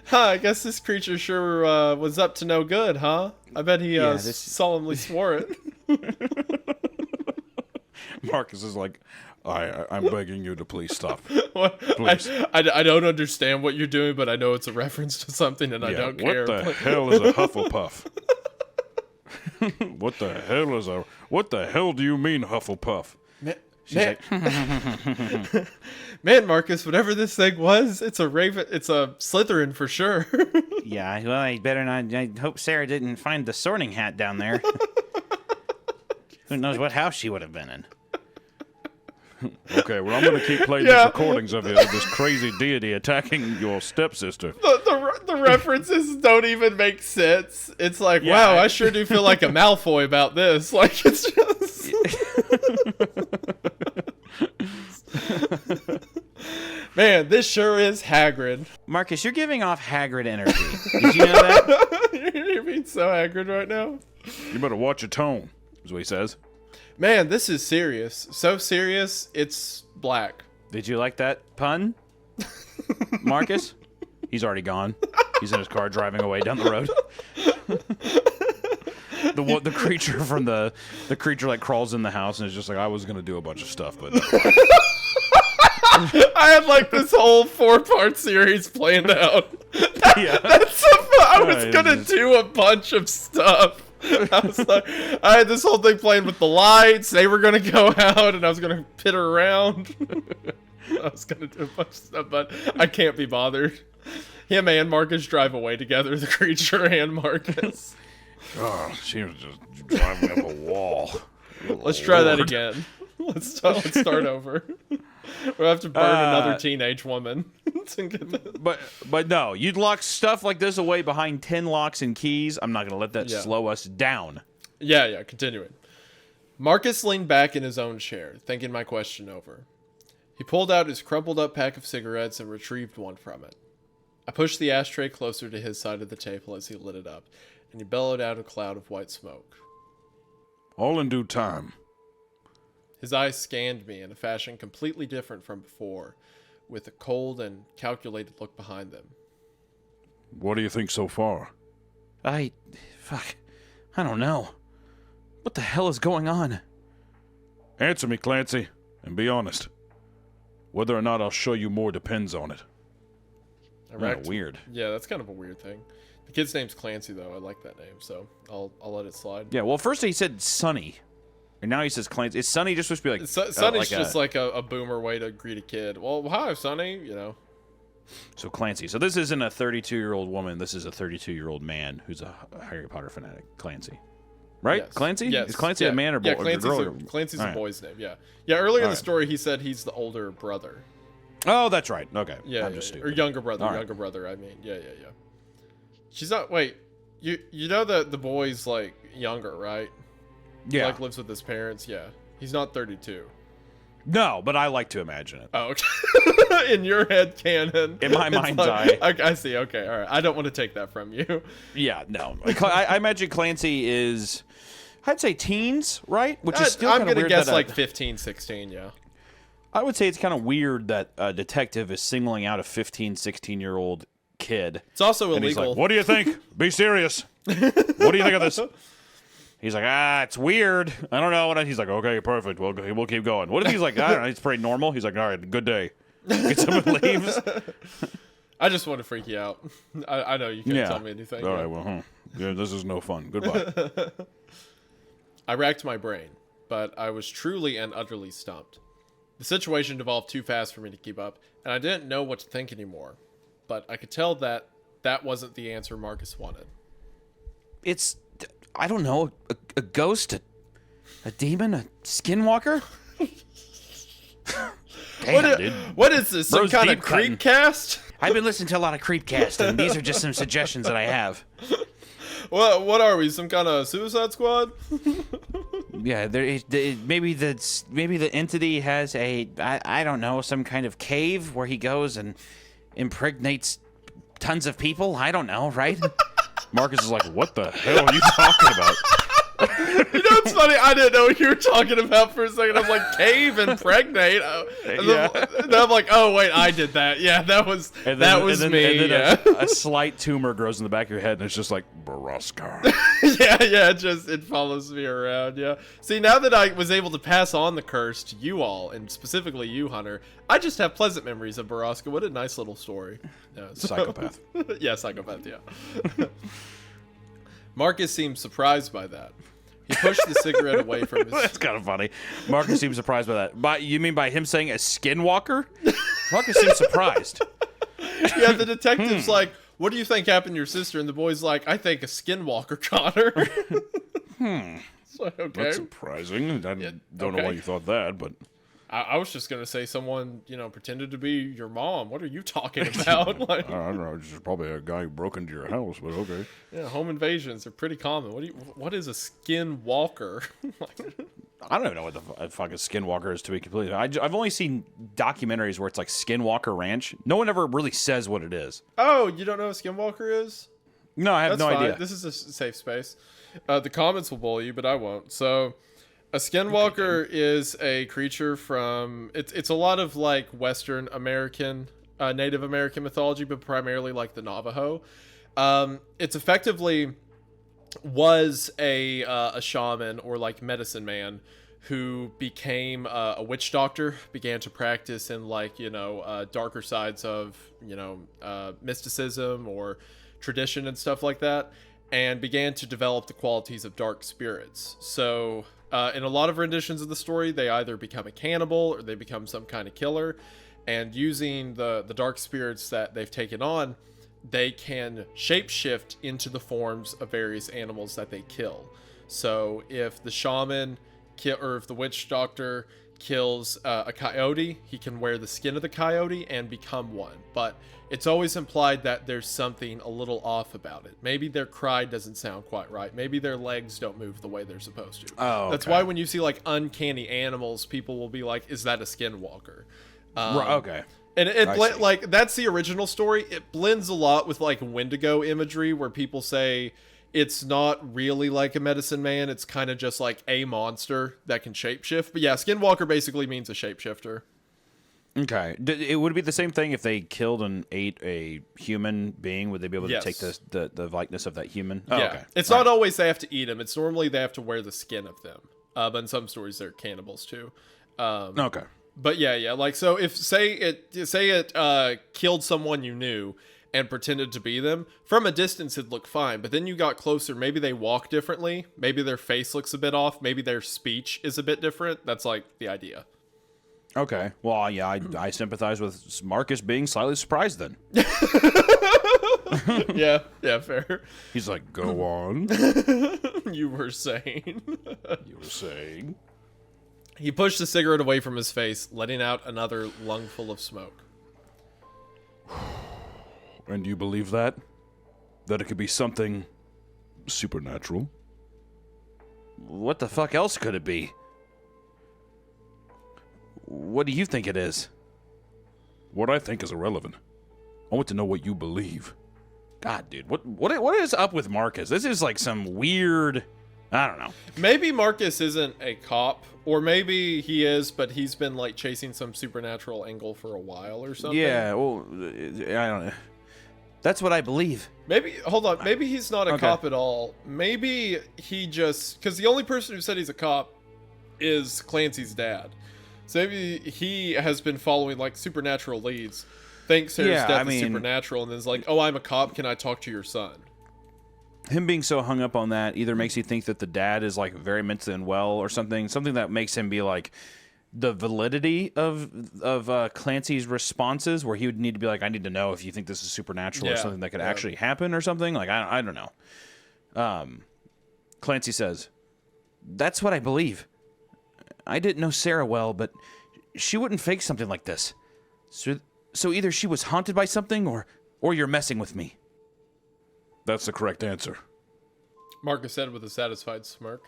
Speaker 2: Huh, I guess this creature sure was up to no good, huh? I bet he solemnly swore it.
Speaker 4: Marcus is like, I'm begging you to please stop.
Speaker 2: What?
Speaker 4: Please.
Speaker 2: I don't understand what you're doing, but I know it's a reference to something, and I don't care.
Speaker 4: What the hell is a Hufflepuff? What the hell do you mean, Hufflepuff?
Speaker 2: Man, Marcus, whatever this thing was, it's a raven. It's a Slytherin for sure.
Speaker 1: Yeah, well, I better not. I hope Sarah didn't find the Sorting Hat down there. Who knows what house she would have been in.
Speaker 4: Okay, well, I'm going to keep playing these recordings of this crazy deity attacking your stepsister.
Speaker 2: The references don't even make sense. It's like, wow, I sure do feel like a Malfoy about this. Like, it's just... Man, this sure is Hagrid.
Speaker 1: Marcus, you're giving off Hagrid energy. Did you know that?
Speaker 2: You're being so Hagrid right now.
Speaker 4: You better watch your tone, is what he says.
Speaker 2: Man, this is serious. So serious, it's black.
Speaker 1: Did you like that pun, Marcus? He's already gone. He's in his car driving away down the road. The creature from the creature like crawls in the house and is just like, I was gonna do a bunch of stuff, but
Speaker 2: I had like this whole 4-part series planned out. I was gonna do a bunch of stuff. I was like, I had this whole thing playing with the lights. They were gonna go out, and I was gonna pit around. I was gonna do a bunch of stuff, but I can't be bothered. Him and Marcus drive away together. The creature and Marcus.
Speaker 4: Oh, she was just driving up a wall.
Speaker 2: Let's try that again. Let's start over. We'll have to burn another teenage woman to get that.
Speaker 1: But no, you'd lock stuff like this away behind 10 locks and keys. I'm not gonna let that slow us down.
Speaker 2: Yeah, continuing. Marcus leaned back in his own chair, thinking my question over. He pulled out his crumpled up pack of cigarettes and retrieved one from it. I pushed the ashtray closer to his side of the table as he lit it up, and he bellowed out a cloud of white smoke.
Speaker 4: All in due time.
Speaker 2: His eyes scanned me in a fashion completely different from before, with a cold and calculated look behind them.
Speaker 4: What do you think so far?
Speaker 1: I don't know. What the hell is going on?
Speaker 4: Answer me, Clancy, and be honest. Whether or not I'll show you more depends on it.
Speaker 1: Weird.
Speaker 2: Yeah, that's kind of a weird thing. The kid's name's Clancy, though. I like that name, so I'll let it slide.
Speaker 1: Yeah, well, first he said Sonny. And now he says Clancy. Is Sonny just supposed to be like...
Speaker 2: Sonny's just like a boomer way to greet a kid. Well, hi, Sonny, you know.
Speaker 1: So Clancy. So this isn't a 32-year-old woman. This is a 32-year-old man who's a Harry Potter fanatic. Clancy. Right?
Speaker 2: Yes.
Speaker 1: Clancy?
Speaker 2: Yes.
Speaker 1: Is Clancy a man or boy?
Speaker 2: Yeah, Clancy's a boy's name, yeah. Yeah, earlier in the story he said he's the older brother.
Speaker 1: Oh, that's right. Okay.
Speaker 2: Yeah,
Speaker 1: I'm just stupid.
Speaker 2: or younger brother,
Speaker 1: All right.
Speaker 2: younger brother, I mean. Yeah. She's not, wait, you know that the boy's, like, younger, right?
Speaker 1: Yeah.
Speaker 2: He, like, lives with his parents, yeah. He's not 32.
Speaker 1: No, but I like to imagine it.
Speaker 2: Oh, okay. In your head canon.
Speaker 1: In my
Speaker 2: it's
Speaker 1: mind's
Speaker 2: like,
Speaker 1: eye.
Speaker 2: I see, okay, all right. I don't want to take that from you.
Speaker 1: Yeah, no. I imagine Clancy is, I'd say teens, right? Which is still
Speaker 2: I'm
Speaker 1: kind of
Speaker 2: going
Speaker 1: weird.
Speaker 2: to guess
Speaker 1: that,
Speaker 2: like 15, 16, yeah.
Speaker 1: I would say it's kind of weird that a detective is singling out a 15, 16-year-old kid.
Speaker 2: It's also
Speaker 4: And he's
Speaker 2: illegal.
Speaker 4: like, what do you think? Be serious. What do you think of this?
Speaker 1: He's like, it's weird. I don't know. He's like, okay, perfect. We'll keep going. What if he's like, I don't know, it's pretty normal. He's like, all right, good day. Get someone leaves.
Speaker 2: I just want to freak you out. I know you can't tell me anything.
Speaker 4: All right, well, yeah, this is no fun. Goodbye.
Speaker 2: I racked my brain, but I was truly and utterly stumped. The situation devolved too fast for me to keep up, and I didn't know what to think anymore. But I could tell that wasn't the answer Marcus wanted.
Speaker 1: It's, I don't know, a ghost, a demon, a skinwalker? Damn, dude.
Speaker 2: What is this? Some
Speaker 1: Bro's
Speaker 2: kind of
Speaker 1: deep cutting.
Speaker 2: creep cast?
Speaker 1: I've been listening to a lot of Creepcast, and these are just some suggestions that I have.
Speaker 2: What are we? Some kind of Suicide Squad?
Speaker 1: Yeah, maybe the entity has I don't know, some kind of cave where he goes and impregnates tons of people. I don't know, right?
Speaker 4: Marcus is like, what the hell are you talking about?
Speaker 2: You know what's funny? I didn't know what you were talking about for a second. I was like, cave and pregnate. Then I'm like, oh wait, I did that. Yeah, that was me.
Speaker 4: And then
Speaker 2: yeah.
Speaker 4: a slight tumor grows in the back of your head, and it's just like, Boroskar.
Speaker 2: yeah, it follows me around. Yeah. See, now that I was able to pass on the curse to you all, and specifically you, Hunter, I just have pleasant memories of Boroska. What a nice little story. Yeah,
Speaker 4: Psychopath.
Speaker 2: Yeah, psychopath. Yeah. Marcus seemed surprised by that. He pushed the cigarette away from his...
Speaker 1: That's kind of funny. Marcus seems surprised by that. You mean by him saying a skinwalker? Marcus seems surprised.
Speaker 2: Yeah, the detective's like, what do you think happened to your sister? And the boy's like, I think a skinwalker caught her. It's like, okay.
Speaker 4: That's surprising. I don't know why you thought that, but...
Speaker 2: I was just going to say someone, pretended to be your mom. What are you talking about? Like,
Speaker 4: I don't know. It's just probably a guy who broke into your house, but okay.
Speaker 2: Yeah, home invasions are pretty common. What is a skinwalker?
Speaker 1: I don't even know what the fuck a skinwalker is, to be completely. I've only seen documentaries where it's like Skinwalker Ranch. No one ever really says what it is.
Speaker 2: Oh, you don't know what a skinwalker is?
Speaker 1: No, I have no idea.
Speaker 2: This is a safe space. The comments will bully you, but I won't. So... a skinwalker is a creature from it's a lot of like Western American, Native American mythology, but primarily like the Navajo. It's effectively was a shaman or like medicine man who became a witch doctor, began to practice in like darker sides of mysticism or tradition and stuff like that, and began to develop the qualities of dark spirits. So in a lot of renditions of the story, they either become a cannibal or they become some kind of killer. And using the dark spirits that they've taken on, they can shapeshift into the forms of various animals that they kill. So if the shaman or if the witch doctor kills a coyote, he can wear the skin of the coyote and become one. But it's always implied that there's something a little off about it. Maybe their cry doesn't sound quite right. Maybe their legs don't move the way they're supposed to.
Speaker 1: Oh, okay.
Speaker 2: That's why when you see like uncanny animals, people will be like, is that a skinwalker?
Speaker 1: Right, okay.
Speaker 2: And like that's the original story. It blends a lot with like Wendigo imagery where people say it's not really like a medicine man. It's kind of just like a monster that can shapeshift. But yeah, skinwalker basically means a shapeshifter.
Speaker 1: Okay. It would be the same thing if they killed and ate a human being. Would they be able to take the likeness of that human? Oh,
Speaker 2: yeah.
Speaker 1: Okay.
Speaker 2: It's not always they have to eat them. It's normally they have to wear the skin of them. But in some stories, they're cannibals too.
Speaker 1: Okay.
Speaker 2: But yeah. Like, so if say it killed someone you knew and pretended to be them, from a distance it'd look fine. But then you got closer. Maybe they walk differently. Maybe their face looks a bit off. Maybe their speech is a bit different. That's like the idea.
Speaker 1: Okay. Well, yeah, I sympathize with Marcus being slightly surprised then.
Speaker 2: Yeah, fair.
Speaker 4: He's like, go on.
Speaker 2: You were saying.
Speaker 4: You were saying.
Speaker 2: He pushed the cigarette away from his face, letting out another lungful of smoke.
Speaker 4: And you believe that? That it could be something supernatural?
Speaker 1: What the fuck else could it be? What do you think it is?
Speaker 4: What I think is irrelevant. I want to know what you believe.
Speaker 1: God, dude, what is up with Marcus? This is like some weird... I don't know.
Speaker 2: Maybe Marcus isn't a cop, or maybe he is, but he's been like chasing some supernatural angle for a while or something.
Speaker 1: Yeah, well, I don't know. That's what I believe.
Speaker 2: Maybe, hold on, maybe he's not a cop at all. Maybe he just... because the only person who said he's a cop is Clancy's dad. So maybe he has been following like supernatural leads, thinks Sarah's death is supernatural, and then is like, oh, I'm a cop, can I talk to your son?
Speaker 1: Him being so hung up on that either makes you think that the dad is like very mentally unwell or something that makes him be like the validity of Clancy's responses, where he would need to be like, I need to know if you think this is supernatural or something that could actually happen or something. Like, I don't know. Clancy says, that's what I believe. I didn't know Sarah well, but she wouldn't fake something like this. So either she was haunted by something or you're messing with me.
Speaker 4: That's the correct answer.
Speaker 2: Marcus said with a satisfied smirk.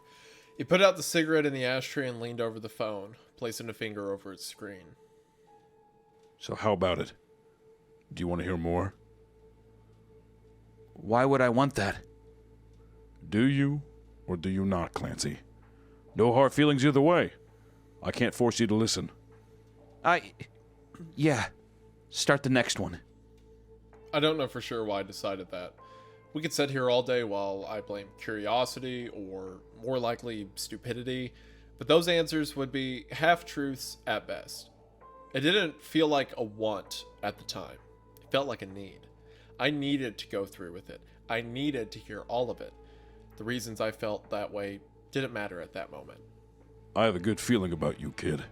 Speaker 2: He put out the cigarette in the ashtray and leaned over the phone, placing a finger over its screen.
Speaker 4: So how about it? Do you want to hear more?
Speaker 1: Why would I want that?
Speaker 4: Do you or do you not, Clancy? No hard feelings either way. I can't force you to listen.
Speaker 1: Yeah. Start the next one.
Speaker 2: I don't know for sure why I decided that. We could sit here all day while I blame curiosity or, more likely, stupidity, but those answers would be half-truths at best. It didn't feel like a want at the time. It felt like a need. I needed to go through with it. I needed to hear all of it. The reasons I felt that way didn't matter at that moment.
Speaker 4: I have a good feeling about you, kid.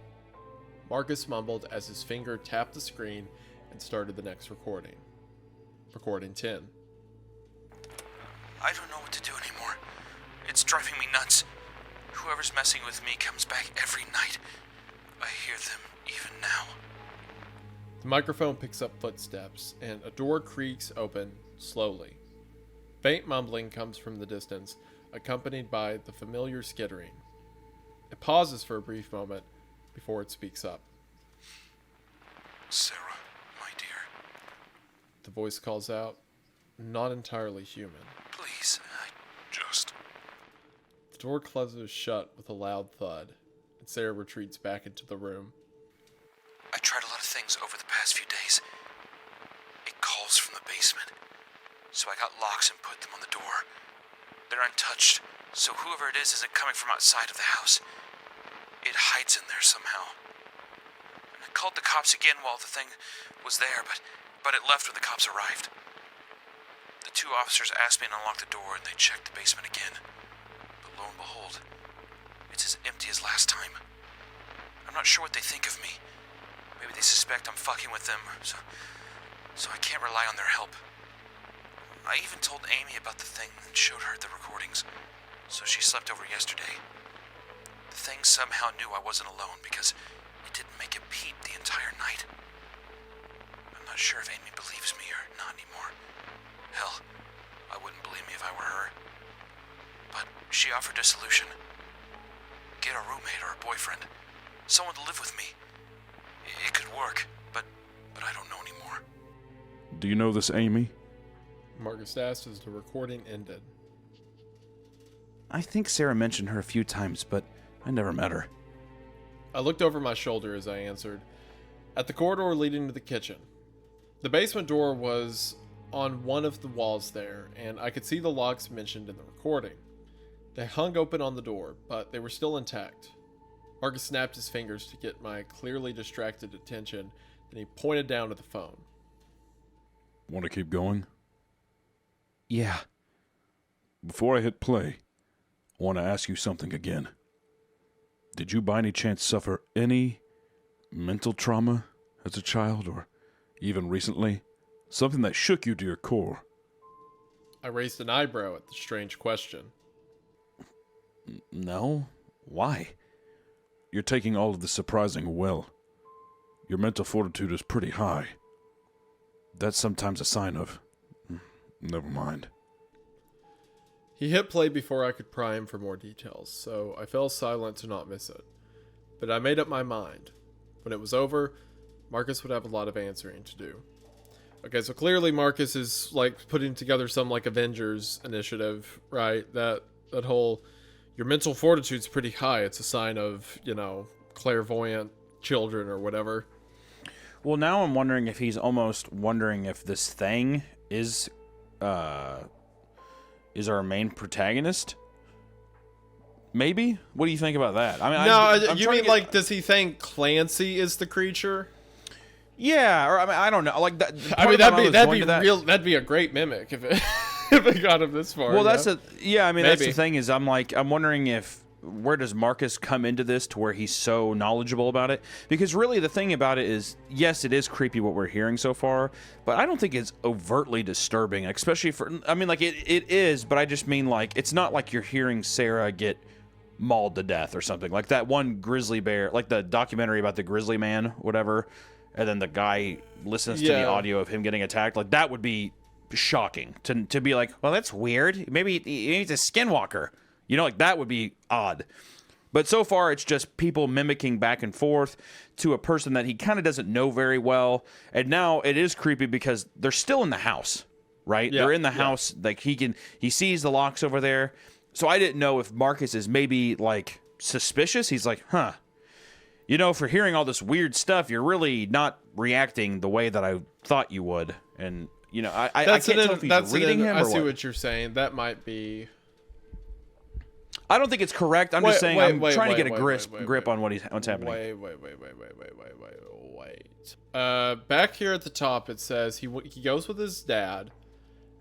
Speaker 2: Marcus mumbled as his finger tapped the screen and started the next recording. Recording 10.
Speaker 3: I don't know what to do anymore. It's driving me nuts. Whoever's messing with me comes back every night. I hear them even now.
Speaker 2: The microphone picks up footsteps, and a door creaks open slowly. Faint mumbling comes from the distance, accompanied by the familiar skittering. It pauses for a brief moment before it speaks up.
Speaker 3: Sarah, my dear.
Speaker 2: The voice calls out, not entirely human.
Speaker 3: Please,
Speaker 2: The door closes shut with a loud thud, and Sarah retreats back into the room.
Speaker 3: I tried a lot of things over the past few days. It calls from the basement. So I got locks and put them on the door. They're untouched, so whoever it is isn't coming from outside of the house. It hides in there somehow. And I called the cops again while the thing was there, but it left when the cops arrived. The two officers asked me to unlock the door, and they checked the basement again. But lo and behold, it's as empty as last time. I'm not sure what they think of me. Maybe they suspect I'm fucking with them, so I can't rely on their help. I even told Amy about the thing and showed her the recordings, so she slept over yesterday. The thing somehow knew I wasn't alone because it didn't make a peep the entire night. I'm not sure if Amy believes me or not anymore. Hell, I wouldn't believe me if I were her. But she offered a solution. Get a roommate or a boyfriend. Someone to live with me. It could work, but I don't know anymore.
Speaker 4: Do you know this Amy?
Speaker 2: Marcus asked as the recording ended.
Speaker 1: I think Sarah mentioned her a few times, but I never met her.
Speaker 2: I looked over my shoulder as I answered. At the corridor leading to the kitchen. The basement door was on one of the walls there, and I could see the locks mentioned in the recording. They hung open on the door, but they were still intact. Marcus snapped his fingers to get my clearly distracted attention, and he pointed down at the phone.
Speaker 4: Want to keep going?
Speaker 1: Yeah.
Speaker 4: Before I hit play, I want to ask you something again. Did you by any chance suffer any mental trauma as a child, or even recently? Something that shook you to your core?
Speaker 2: I raised an eyebrow at the strange question.
Speaker 1: No? Why?
Speaker 4: You're taking all of this surprising well. Your mental fortitude is pretty high. That's sometimes a sign of... Never mind.
Speaker 2: He hit play before I could pry him for more details, so I fell silent to not miss it. But I made up my mind. When it was over, Marcus would have a lot of answering to do. Okay, so clearly Marcus is like putting together some like Avengers initiative, right? That whole your mental fortitude's pretty high. It's a sign of, clairvoyant children or whatever.
Speaker 1: Well, now I'm wondering if he's almost wondering if this thing is our main protagonist. Maybe? What do you think about that? I mean,
Speaker 2: no, you mean like, does he think Clancy is the creature?
Speaker 1: Yeah, or I mean, I don't know. Like that.
Speaker 2: I mean, that'd be a great mimic if it if it got him this far.
Speaker 1: Well, that's I mean, that's
Speaker 2: Maybe.
Speaker 1: the thing is, I'm wondering if where does Marcus come into this to where he's so knowledgeable about it? Because really, the thing about it is, yes, it is creepy what we're hearing so far, but I don't think it's overtly disturbing, especially for. I mean, like it is, but I just mean like it's not like you're hearing Sarah get mauled to death or something like that one grizzly bear, like the documentary about the grizzly man, whatever. And then the guy listens to the audio of him getting attacked. Like, that would be shocking to be like, well, that's weird. Maybe he's a skinwalker. You know, like that would be odd. But so far, it's just people mimicking back and forth to a person that he kind of doesn't know very well. And now it is creepy because they're still in the house, right?
Speaker 2: Yeah,
Speaker 1: They're in the house. Like he sees the locks over there. So I didn't know if Marcus is maybe like suspicious. He's like, huh, you know, for hearing all this weird stuff, you're really not reacting the way that I thought you would. And, you know, I can't tell if he's reading him or
Speaker 2: I see
Speaker 1: what.
Speaker 2: what you're saying. That might be...
Speaker 1: I don't think it's correct. I'm just saying I'm trying to get a grip on what's happening.
Speaker 2: Wait. Back here at the top, it says he goes with his dad,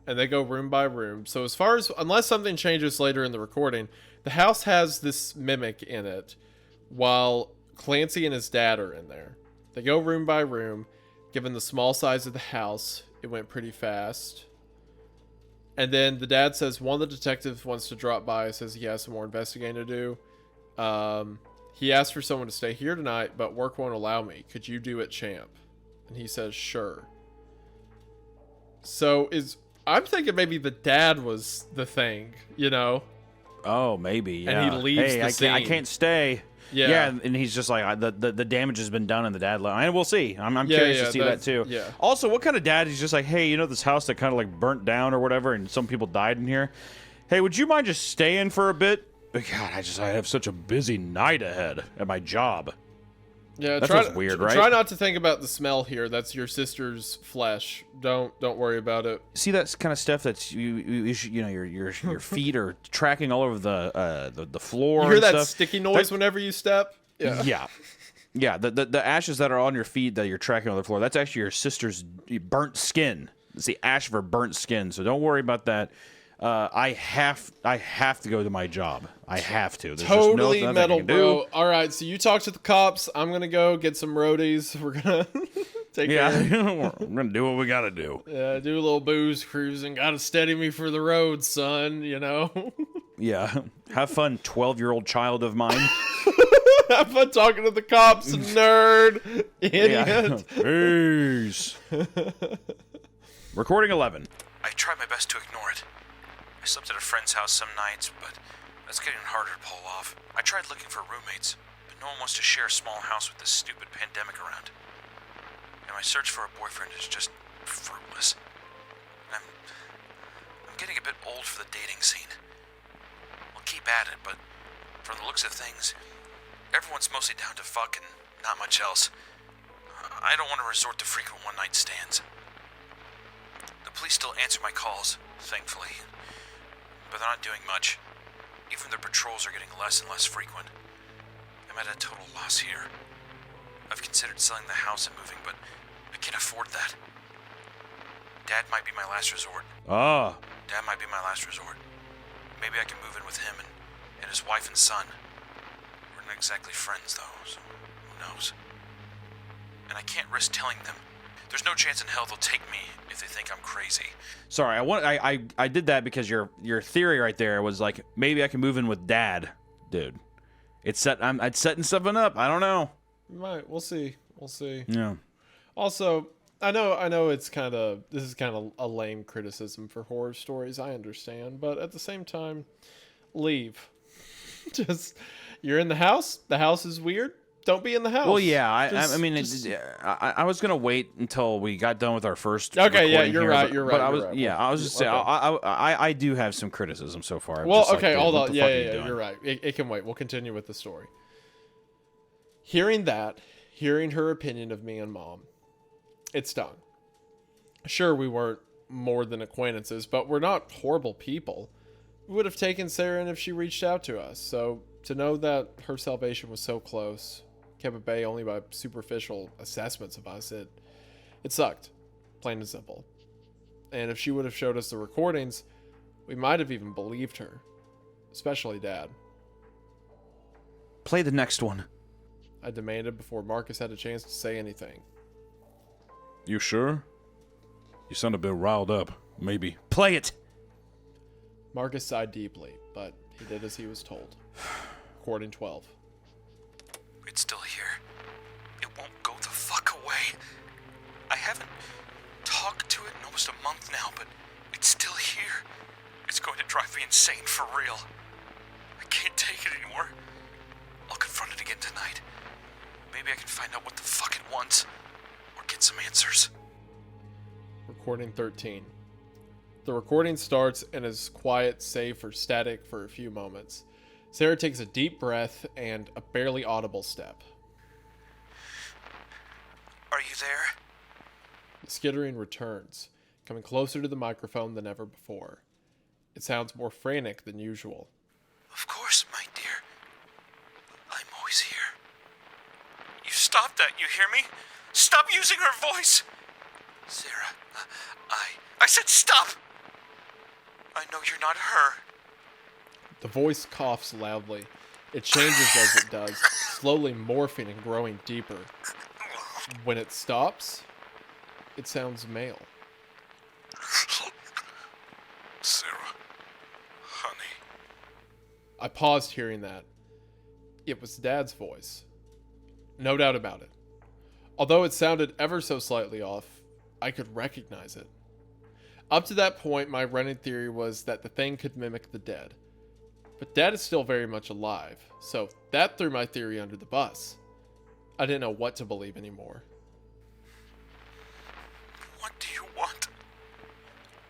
Speaker 2: and they go room by room. So as far as, unless something changes later in the recording, the house has this mimic in it, while Clancy and his dad are in there. They go room by room. Given the small size of the house, it went pretty fast. And then the dad says one of the detectives wants to drop by, says he has some more investigating to do. He asked for someone to stay here tonight, but work won't allow me. Could you do it, champ? And he says, sure. So I'm thinking maybe the dad was the thing, you know?
Speaker 1: Oh, maybe, yeah.
Speaker 2: And he leaves the scene.
Speaker 1: I can't stay. Yeah, and he's just like, the damage has been done, and the dad left. And we'll see. I'm curious to see that too.
Speaker 2: Yeah.
Speaker 1: Also, what kind of dad is just like, hey, you know this house that kind of like burnt down or whatever, and some people died in here? Hey, would you mind just staying for a bit? God, I have such a busy night ahead at my job.
Speaker 2: Yeah,
Speaker 1: that feels weird, right?
Speaker 2: Try not to think about the smell here. That's your sister's flesh. Don't worry about it.
Speaker 1: See that kind of stuff that's you know your feet are tracking all over the floor.
Speaker 2: You hear that
Speaker 1: stuff.
Speaker 2: sticky noise whenever you step?
Speaker 1: Yeah. Yeah, the ashes that are on your feet that you're tracking on the floor, that's actually your sister's burnt skin. It's the ash of her burnt skin, so don't worry about that. I have to go to my job. I have to. There's
Speaker 2: totally
Speaker 1: just
Speaker 2: metal, bro. All right, so you talk to the cops. I'm gonna go get some roadies. We're gonna take care.
Speaker 1: We're gonna do what we gotta do.
Speaker 2: Yeah, do a little booze cruising. Gotta steady me for the road, son. You know.
Speaker 1: Yeah, have fun, 12-year-old child of mine.
Speaker 2: Have fun talking to the cops, nerd, idiot.
Speaker 1: Yeah. Peace. Recording 11.
Speaker 3: I try my best to ignore it. I slept at a friend's house some nights, but that's getting harder to pull off. I tried looking for roommates, but no one wants to share a small house with this stupid pandemic around. And my search for a boyfriend is just fruitless. I'm getting a bit old for the dating scene. We'll keep at it, but from the looks of things, everyone's mostly down to fuck and not much else. I don't want to resort to frequent one-night stands. The police still answer my calls, thankfully, but they're not doing much. Even their patrols are getting less and less frequent. I'm at a total loss here. I've considered selling the house and moving, but I can't afford that. Dad might be my last resort. Dad might be my last resort. Maybe I can move in with him and his wife and son. We're not exactly friends, though, so who knows? And I can't risk telling them. There's no chance in hell they'll take me if they think I'm crazy.
Speaker 1: Sorry, I did that because your theory right there was like, maybe I can move in with Dad, dude. It's setting something up. I don't know.
Speaker 2: Right, we'll see.
Speaker 1: Yeah.
Speaker 2: Also, I know this is kind of a lame criticism for horror stories. I understand, but at the same time, leave. Just, you're in the house. The house is weird. Don't be in the house.
Speaker 1: Well, yeah. I was gonna wait until we got done with our first.
Speaker 2: Okay, yeah, you're
Speaker 1: here,
Speaker 2: right.
Speaker 1: But,
Speaker 2: You're right.
Speaker 1: But I was,
Speaker 2: right.
Speaker 1: yeah, I was just saying, I do have some criticism so far.
Speaker 2: Well,
Speaker 1: just
Speaker 2: okay,
Speaker 1: like,
Speaker 2: hold
Speaker 1: what
Speaker 2: on.
Speaker 1: the fuck are you
Speaker 2: Yeah,
Speaker 1: doing?
Speaker 2: you're right. It can wait. We'll continue with the story. Hearing her opinion of me and Mom, it stung. Sure, we weren't more than acquaintances, but we're not horrible people. We would have taken Sarah in if she reached out to us. So to know that her salvation was so close, kept at bay only by superficial assessments of us, it sucked, plain and simple. And if she would have showed us the recordings, we might have even believed her, especially Dad.
Speaker 1: Play the next one.
Speaker 2: I demanded before Marcus had a chance to say anything.
Speaker 4: You sure? You sound a bit riled up. Maybe.
Speaker 1: Play it.
Speaker 2: Marcus sighed deeply, but he did as he was told. Recording 12.
Speaker 3: It's still here. It won't go the fuck away. I haven't talked to it in almost a month now, but it's still here. It's going to drive me insane for real. I can't take it anymore. I'll confront it again tonight. Maybe I can find out what the fuck it wants, or get some answers.
Speaker 2: Recording 13. The recording starts and is quiet, safe, or static for a few moments. Sarah takes a deep breath and a barely audible step.
Speaker 3: Are you there?
Speaker 2: The skittering returns, coming closer to the microphone than ever before. It sounds more frantic than usual.
Speaker 3: Of course, my dear. I'm always here. You stop that, you hear me? Stop using her voice! Sarah, I said stop! I know you're not her.
Speaker 2: The voice coughs loudly. It changes as it does, slowly morphing and growing deeper. When it stops, it sounds male.
Speaker 3: Sarah, honey.
Speaker 2: I paused hearing that. It was Dad's voice. No doubt about it. Although it sounded ever so slightly off, I could recognize it. Up to that point, my running theory was that the thing could mimic the dead. But Dad is still very much alive, so that threw my theory under the bus. I didn't know what to believe anymore.
Speaker 3: What do you want?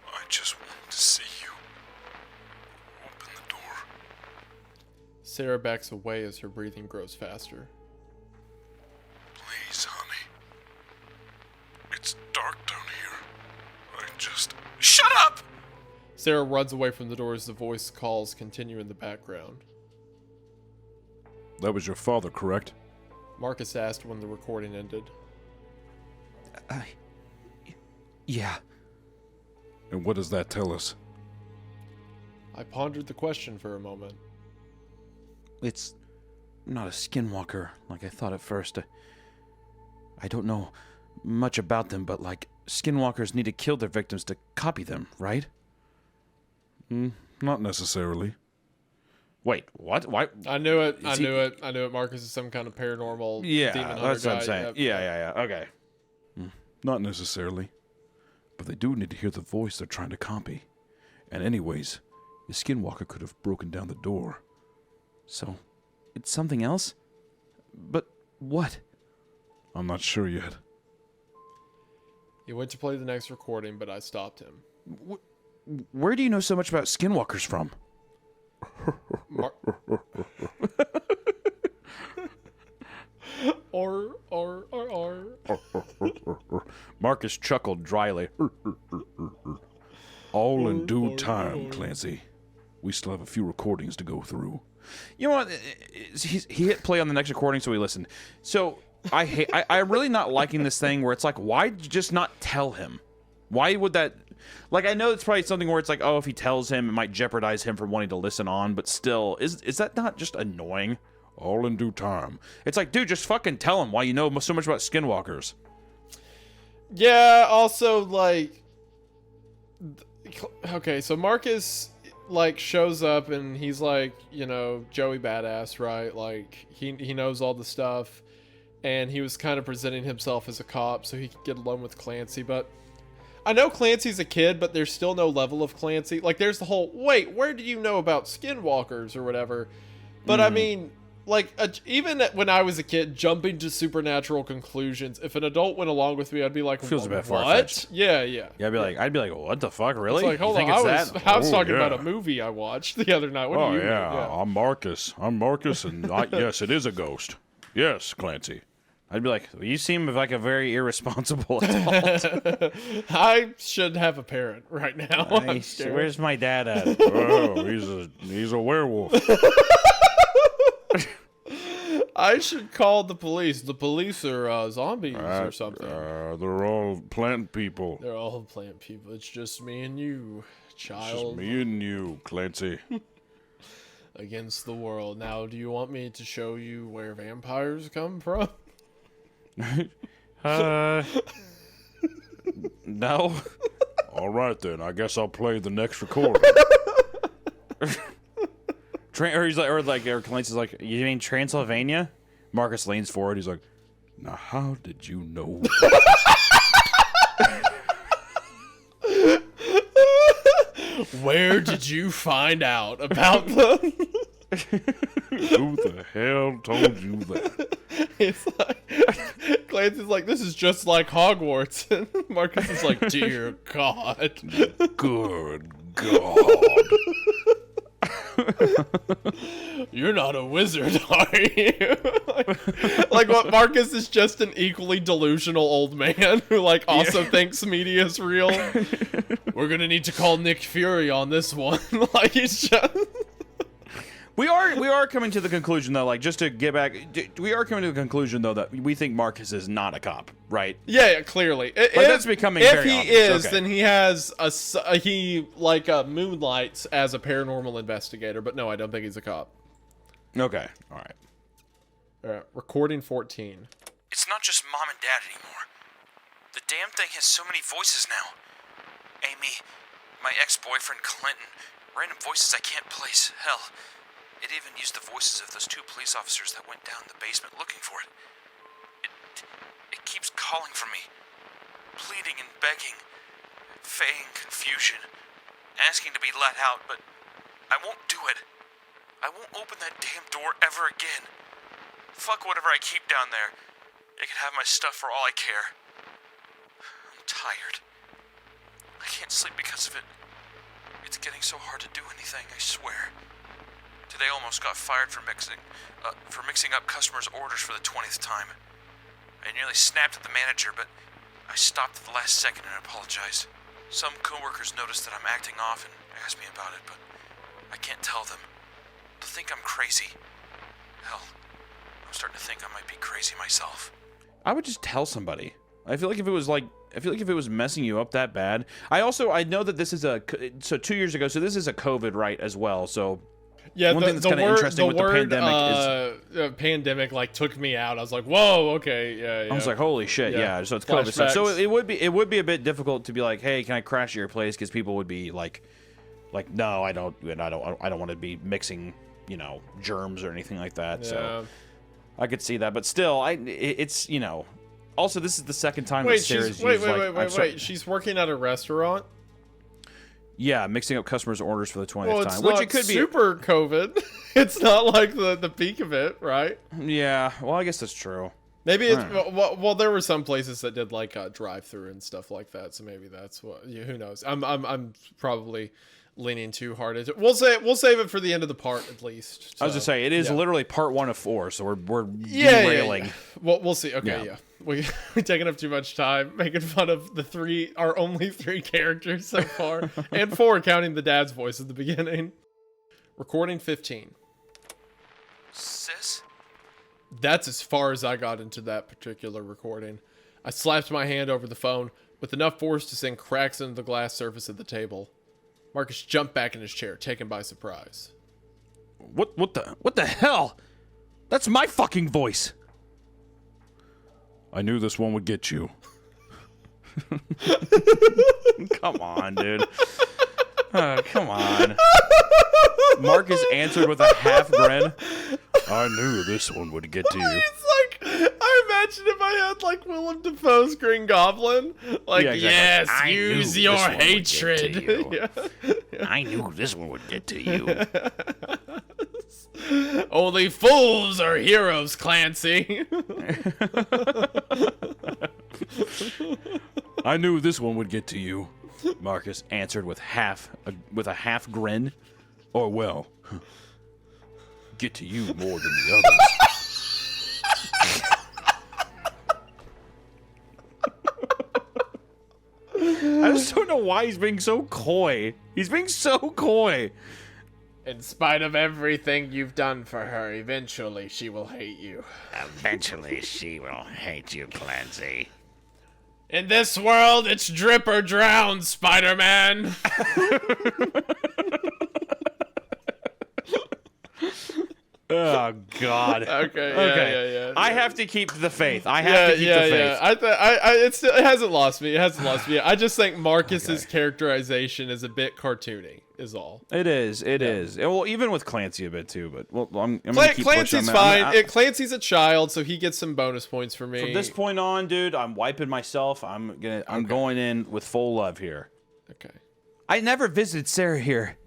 Speaker 3: I just want to see you. Open the door.
Speaker 2: Sarah backs away as her breathing grows faster.
Speaker 3: Please, honey. It's dark down here. I just... Shut up!
Speaker 2: Sarah runs away from the door as the voice calls continue in the background.
Speaker 4: That was your father, correct?
Speaker 2: Marcus asked when the recording ended.
Speaker 3: Yeah.
Speaker 4: And what does that tell us?
Speaker 2: I pondered the question for a moment.
Speaker 1: It's not a skinwalker like I thought at first. I don't know much about them, but like, skinwalkers need to kill their victims to copy them, right?
Speaker 4: Not necessarily.
Speaker 1: Wait, what? Why?
Speaker 2: I knew it. I knew it. Marcus is some kind of paranormal
Speaker 1: Yeah,
Speaker 2: demon hunter
Speaker 1: that's what I'm
Speaker 2: guy.
Speaker 1: saying.
Speaker 2: Yep.
Speaker 1: Yeah. Okay.
Speaker 4: Not necessarily. But they do need to hear the voice they're trying to copy. And anyways, the skinwalker could have broken down the door.
Speaker 1: So, it's something else? But what?
Speaker 4: I'm not sure yet.
Speaker 2: He went to play the next recording, but I stopped him.
Speaker 1: Where do you know so much about skinwalkers from?
Speaker 2: Or.
Speaker 4: Marcus chuckled dryly. All in due time, Clancy. We still have a few recordings to go through.
Speaker 1: You know what? He hit play on the next recording, so he listened. So I'm really not liking this thing where it's like, why just not tell him? Why would that? Like, I know it's probably something where it's like, oh, if he tells him, it might jeopardize him from wanting to listen on. But still, is that not just annoying?
Speaker 4: All in due time.
Speaker 1: It's like, dude, just fucking tell him why you know so much about skinwalkers.
Speaker 2: Yeah, also, like... Okay, so Marcus, like, shows up and he's like, you know, Joey Badass, right? Like, he knows all the stuff. And he was kind of presenting himself as a cop so he could get along with Clancy, but... I know Clancy's a kid, but there's still no level of Clancy. Like, there's the whole, wait, where do you know about skinwalkers or whatever? But, I mean... Like, even when I was a kid, jumping to supernatural conclusions, if an adult went along with me, I'd be like,
Speaker 1: Feels a bit
Speaker 2: what?
Speaker 1: far-fetched.
Speaker 2: Yeah.
Speaker 1: Yeah, I'd be like, what the fuck, really?
Speaker 2: It's like, hold
Speaker 1: you
Speaker 2: on,
Speaker 1: think it's
Speaker 2: I was
Speaker 4: Oh,
Speaker 2: talking
Speaker 4: yeah.
Speaker 2: about a movie I watched the other night. What do you mean?
Speaker 4: I'm Marcus. And yes, it is a ghost. Yes, Clancy.
Speaker 1: I'd be like, you seem like a very irresponsible adult.
Speaker 2: I should have a parent right now. I'm scared.
Speaker 1: Where's my dad at?
Speaker 4: Oh, he's a werewolf.
Speaker 2: I should call the police. The police are zombies or something.
Speaker 4: They're all plant people.
Speaker 2: They're all plant people. It's just me and you,
Speaker 4: It's
Speaker 2: child.
Speaker 4: just me and you, Clancy.
Speaker 2: Against the world. Now, do you want me to show you where vampires come from?
Speaker 1: No.
Speaker 4: All right, then. I guess I'll play the next recording.
Speaker 1: Or Clancy's like, you mean Transylvania? Marcus leans forward. He's like,
Speaker 4: Now, how did you know?
Speaker 2: did you find out about the...
Speaker 4: Who the hell told you that?
Speaker 2: It's like, Clancy's like, this is just like Hogwarts. And Marcus is like, dear God.
Speaker 4: Good God.
Speaker 2: You're not a wizard, are you? like what, Marcus is just an equally delusional old man who like also thinks media is real. We're gonna need to call Nick Fury on this one. Like he's just...
Speaker 1: We are coming to the conclusion though, like just to get back, we are coming to the conclusion though that we think Marcus is not a cop, right?
Speaker 2: Yeah, clearly.
Speaker 1: That's becoming
Speaker 2: if
Speaker 1: very
Speaker 2: he
Speaker 1: obvious.
Speaker 2: is,
Speaker 1: Okay.
Speaker 2: then he has he moonlights as a paranormal investigator. But no, I don't think he's a cop.
Speaker 1: Okay, all right.
Speaker 2: Recording 14.
Speaker 3: It's not just mom and dad anymore. The damn thing has so many voices now. Amy, my ex-boyfriend Clinton, random voices I can't place. Hell, it even used the voices of those 2 police officers that went down the basement looking for it. It keeps calling for me, pleading and begging, feigning confusion, asking to be let out, but I won't do it. I won't open that damn door ever again. Fuck whatever I keep down there. It can have my stuff for all I care. I'm tired. I can't sleep because of it. It's getting so hard to do anything, I swear. Today almost got fired for mixing up customers' orders for the 20th time. I nearly snapped at the manager, but I stopped at the last second and apologized. Some coworkers noticed that I'm acting off and asked me about it, but I can't tell them. They'll think I'm crazy. Hell, I'm starting to think I might be crazy myself.
Speaker 1: I would just tell somebody. I feel like if it was messing you up that bad. I know that this is so 2 years ago, so this is a COVID right as well, so.
Speaker 2: Yeah,
Speaker 1: One thing that's kind of interesting with the pandemic
Speaker 2: pandemic like took me out. I was like, whoa, okay, yeah.
Speaker 1: I was like, holy shit, yeah. So it's COVID stuff. So it would be a bit difficult to be like, hey, can I crash at your place? Because people would be like, no, I don't want to be mixing, germs or anything like that.
Speaker 2: Yeah.
Speaker 1: So I could see that, but still, it's Also, this is the second time that
Speaker 2: Wait,
Speaker 1: Sarah's
Speaker 2: wait. She's working at a restaurant.
Speaker 1: Yeah, mixing up customers' orders for the 20th
Speaker 2: Well,
Speaker 1: time,
Speaker 2: it's
Speaker 1: which
Speaker 2: not
Speaker 1: it could
Speaker 2: super COVID. It's not like the peak of it, right?
Speaker 1: be. Yeah, well, I guess that's true.
Speaker 2: Maybe it's well. There were some places that did like drive-through and stuff like that, so maybe that's what. Yeah, who knows? I'm probably leaning too hard into it. We'll save it for the end of the part at least. So,
Speaker 1: I was just saying it is literally part 1 of 4, so we're
Speaker 2: derailing.
Speaker 1: derailing.
Speaker 2: Well, we'll see. Okay, yeah. We taking up too much time making fun of our only 3 characters so far, and 4 counting the dad's voice at the beginning. Recording 15.
Speaker 3: Sis?
Speaker 2: That's as far as I got into that particular recording. I slapped my hand over the phone with enough force to send cracks into the glass surface of the table. Marcus jumped back in his chair, taken by surprise.
Speaker 1: What the hell? That's my fucking voice.
Speaker 4: I knew this one would get you.
Speaker 1: Come on, dude. Come on. Marcus answered with a half grin.
Speaker 4: I knew this one would get to you.
Speaker 2: It's like, I imagine if I had like Willem Dafoe's Green Goblin. Like,
Speaker 1: Yeah, exactly.
Speaker 2: yes,
Speaker 4: I
Speaker 2: use
Speaker 4: knew
Speaker 2: your
Speaker 4: this one would get to
Speaker 2: hatred.
Speaker 4: you.
Speaker 2: Yeah.
Speaker 4: I knew this one would get to you.
Speaker 2: Only fools are heroes, Clancy.
Speaker 4: I knew this one would get to you.
Speaker 1: Marcus answered with a half grin.
Speaker 4: Or well, get to you more than the others.
Speaker 1: I just don't know why he's being so coy. He's being so coy.
Speaker 2: In spite of everything you've done for her, eventually she will hate you.
Speaker 5: Eventually, she will hate you, Clancy.
Speaker 2: In this world, it's drip or drown, Spider-Man.
Speaker 1: Oh God.
Speaker 2: Okay. Yeah.
Speaker 1: I have to keep the faith. I have to keep the faith.
Speaker 2: It hasn't lost me. It hasn't lost me. I just think Marcus's characterization is a bit cartoony. Is all.
Speaker 1: It is. It is. Well, even with Clancy a bit too. But I'm gonna keep pushing.
Speaker 2: Clancy's fine. Clancy's a child, so he gets some bonus points for me.
Speaker 1: From this point on, dude, I'm wiping myself. I'm going in with full love here.
Speaker 2: Okay.
Speaker 1: I never visited Sarah here.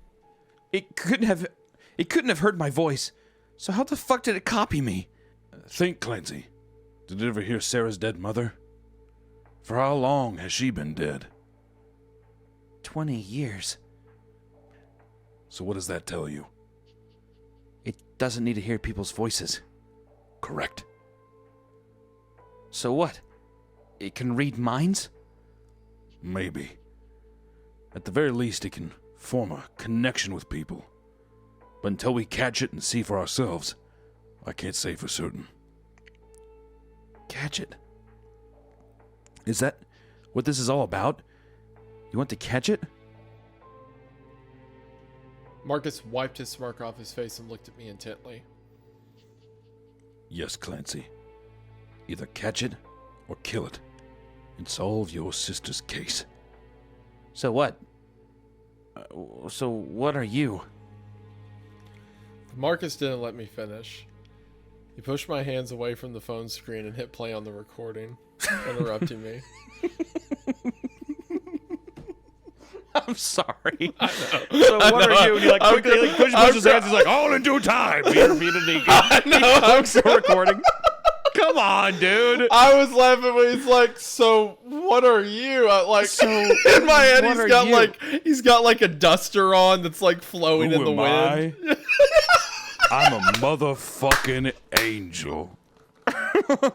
Speaker 1: It couldn't have heard my voice. So how the fuck did it copy me?
Speaker 4: Think, Clancy. Did it ever hear Sarah's dead mother? For how long has she been dead?
Speaker 1: 20 years.
Speaker 4: So what does that tell you?
Speaker 1: It doesn't need to hear people's voices.
Speaker 4: Correct.
Speaker 1: So what? It can read minds?
Speaker 4: Maybe. At the very least, it can form a connection with people. But until we catch it and see for ourselves, I can't say for certain.
Speaker 1: Catch it? Is that what this is all about? You want to catch it?
Speaker 2: Marcus wiped his smirk off his face and looked at me intently.
Speaker 4: Yes, Clancy. Either catch it or kill it and solve your sister's case.
Speaker 1: So what? So what are you?
Speaker 2: Marcus didn't let me finish. He pushed my hands away from the phone screen and hit play on the recording, interrupting me.
Speaker 1: I'm sorry.
Speaker 2: I know.
Speaker 1: So what are you? And he like quickly pushes his hands. He's like, all in due time. He repeated it. I'm still recording. Come on, dude.
Speaker 2: I was laughing when he's like, "So what are you?"
Speaker 1: So
Speaker 2: in my head,
Speaker 1: what
Speaker 2: he's got like a duster on that's like flowing in the wind.
Speaker 4: I'm a motherfucking angel.
Speaker 2: That's exactly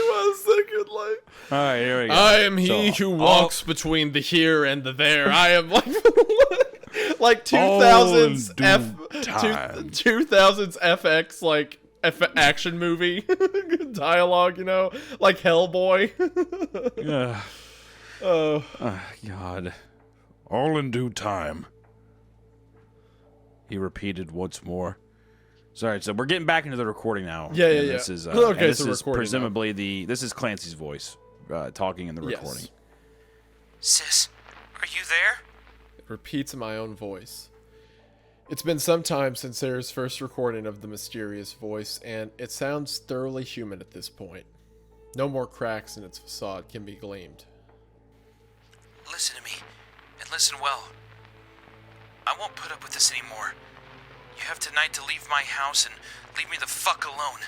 Speaker 2: what I was thinking. Like,
Speaker 1: all right, here we go.
Speaker 2: I am he who walks between the here and the there. I am like 2000s 2000s FX like action movie dialogue, you know, like Hellboy.
Speaker 4: Yeah.
Speaker 2: Oh
Speaker 1: God.
Speaker 4: All in due time.
Speaker 1: He repeated once more. Sorry, so we're getting back into the recording now.
Speaker 2: Yeah.
Speaker 1: This is
Speaker 2: Okay,
Speaker 1: this
Speaker 2: so
Speaker 1: is
Speaker 2: recording
Speaker 1: presumably this is Clancy's voice talking in the recording.
Speaker 2: Yes.
Speaker 3: Sis, are you there?
Speaker 2: It repeats in my own voice. It's been some time since Sarah's first recording of the mysterious voice, and it sounds thoroughly human at this point. No more cracks in its facade can be gleamed.
Speaker 3: Listen to me, and listen well. I won't put up with this anymore. You have tonight to leave my house and leave me the fuck alone.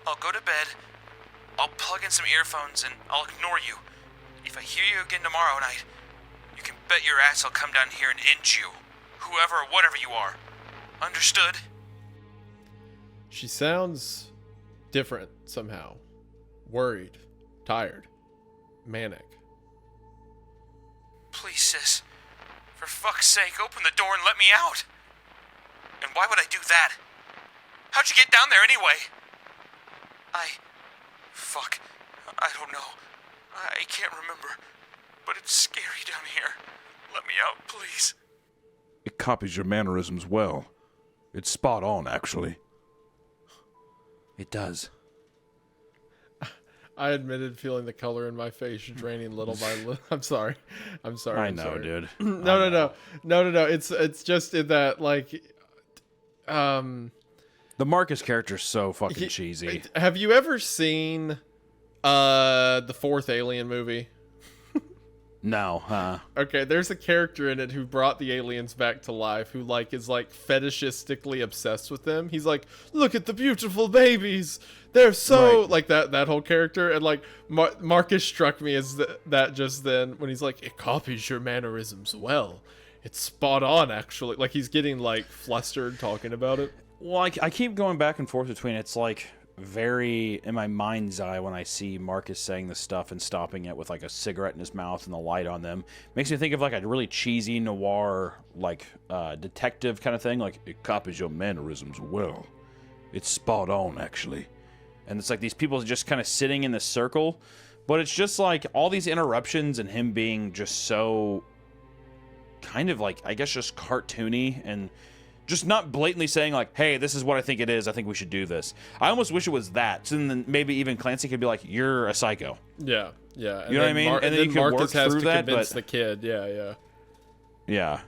Speaker 3: I'll go to bed, I'll plug in some earphones, and I'll ignore you. If I hear you again tomorrow night, you can bet your ass I'll come down here and end you. Whoever or whatever you are. Understood?
Speaker 2: She sounds different somehow. Worried, tired, manic.
Speaker 3: Please, sis. For fuck's sake, open the door and let me out. And why would I do that? How'd you get down there anyway? Fuck. I don't know. I can't remember. But it's scary down here. Let me out, please.
Speaker 4: It copies your mannerisms well. It's spot on, actually.
Speaker 1: It does.
Speaker 2: I admitted feeling the color in my face draining little by little. I'm sorry.
Speaker 1: I
Speaker 2: I'm
Speaker 1: know,
Speaker 2: sorry.
Speaker 1: dude.
Speaker 2: No. It's just in that like,
Speaker 1: The Marcus character's so fucking cheesy.
Speaker 2: Have you ever seen the fourth Alien movie?
Speaker 1: No, huh?
Speaker 2: Okay, there's a character in it who brought the aliens back to life, who like is like fetishistically obsessed with them. He's like, look at the beautiful babies. They're so
Speaker 1: Right.
Speaker 2: like that whole character. And like Marcus struck me as that just then when he's like, it copies your mannerisms well. It's spot on, actually. Like he's getting like flustered talking about it.
Speaker 1: Well, I keep going back and forth between it's like very in my mind's eye when I see Marcus saying this stuff and stopping it with like a cigarette in his mouth and the light on them. Makes me think of like a really cheesy noir like detective kind of thing. Like
Speaker 4: It copies your mannerisms well. It's spot on, actually.
Speaker 1: and it's like these people just kind of sitting in this circle, but it's just like all these interruptions and him being just so kind of like I guess just cartoony and just not blatantly saying like, hey, this is what I think it is. I think we should do this. I almost wish it was that. So then maybe even Clancy could be like, you're a psycho.
Speaker 2: Yeah. And
Speaker 1: You know what I mean?
Speaker 2: And then
Speaker 1: you can
Speaker 2: Marcus
Speaker 1: work
Speaker 2: has
Speaker 1: through
Speaker 2: to
Speaker 1: that,
Speaker 2: convince
Speaker 1: but
Speaker 2: the kid. Yeah.
Speaker 1: yeah.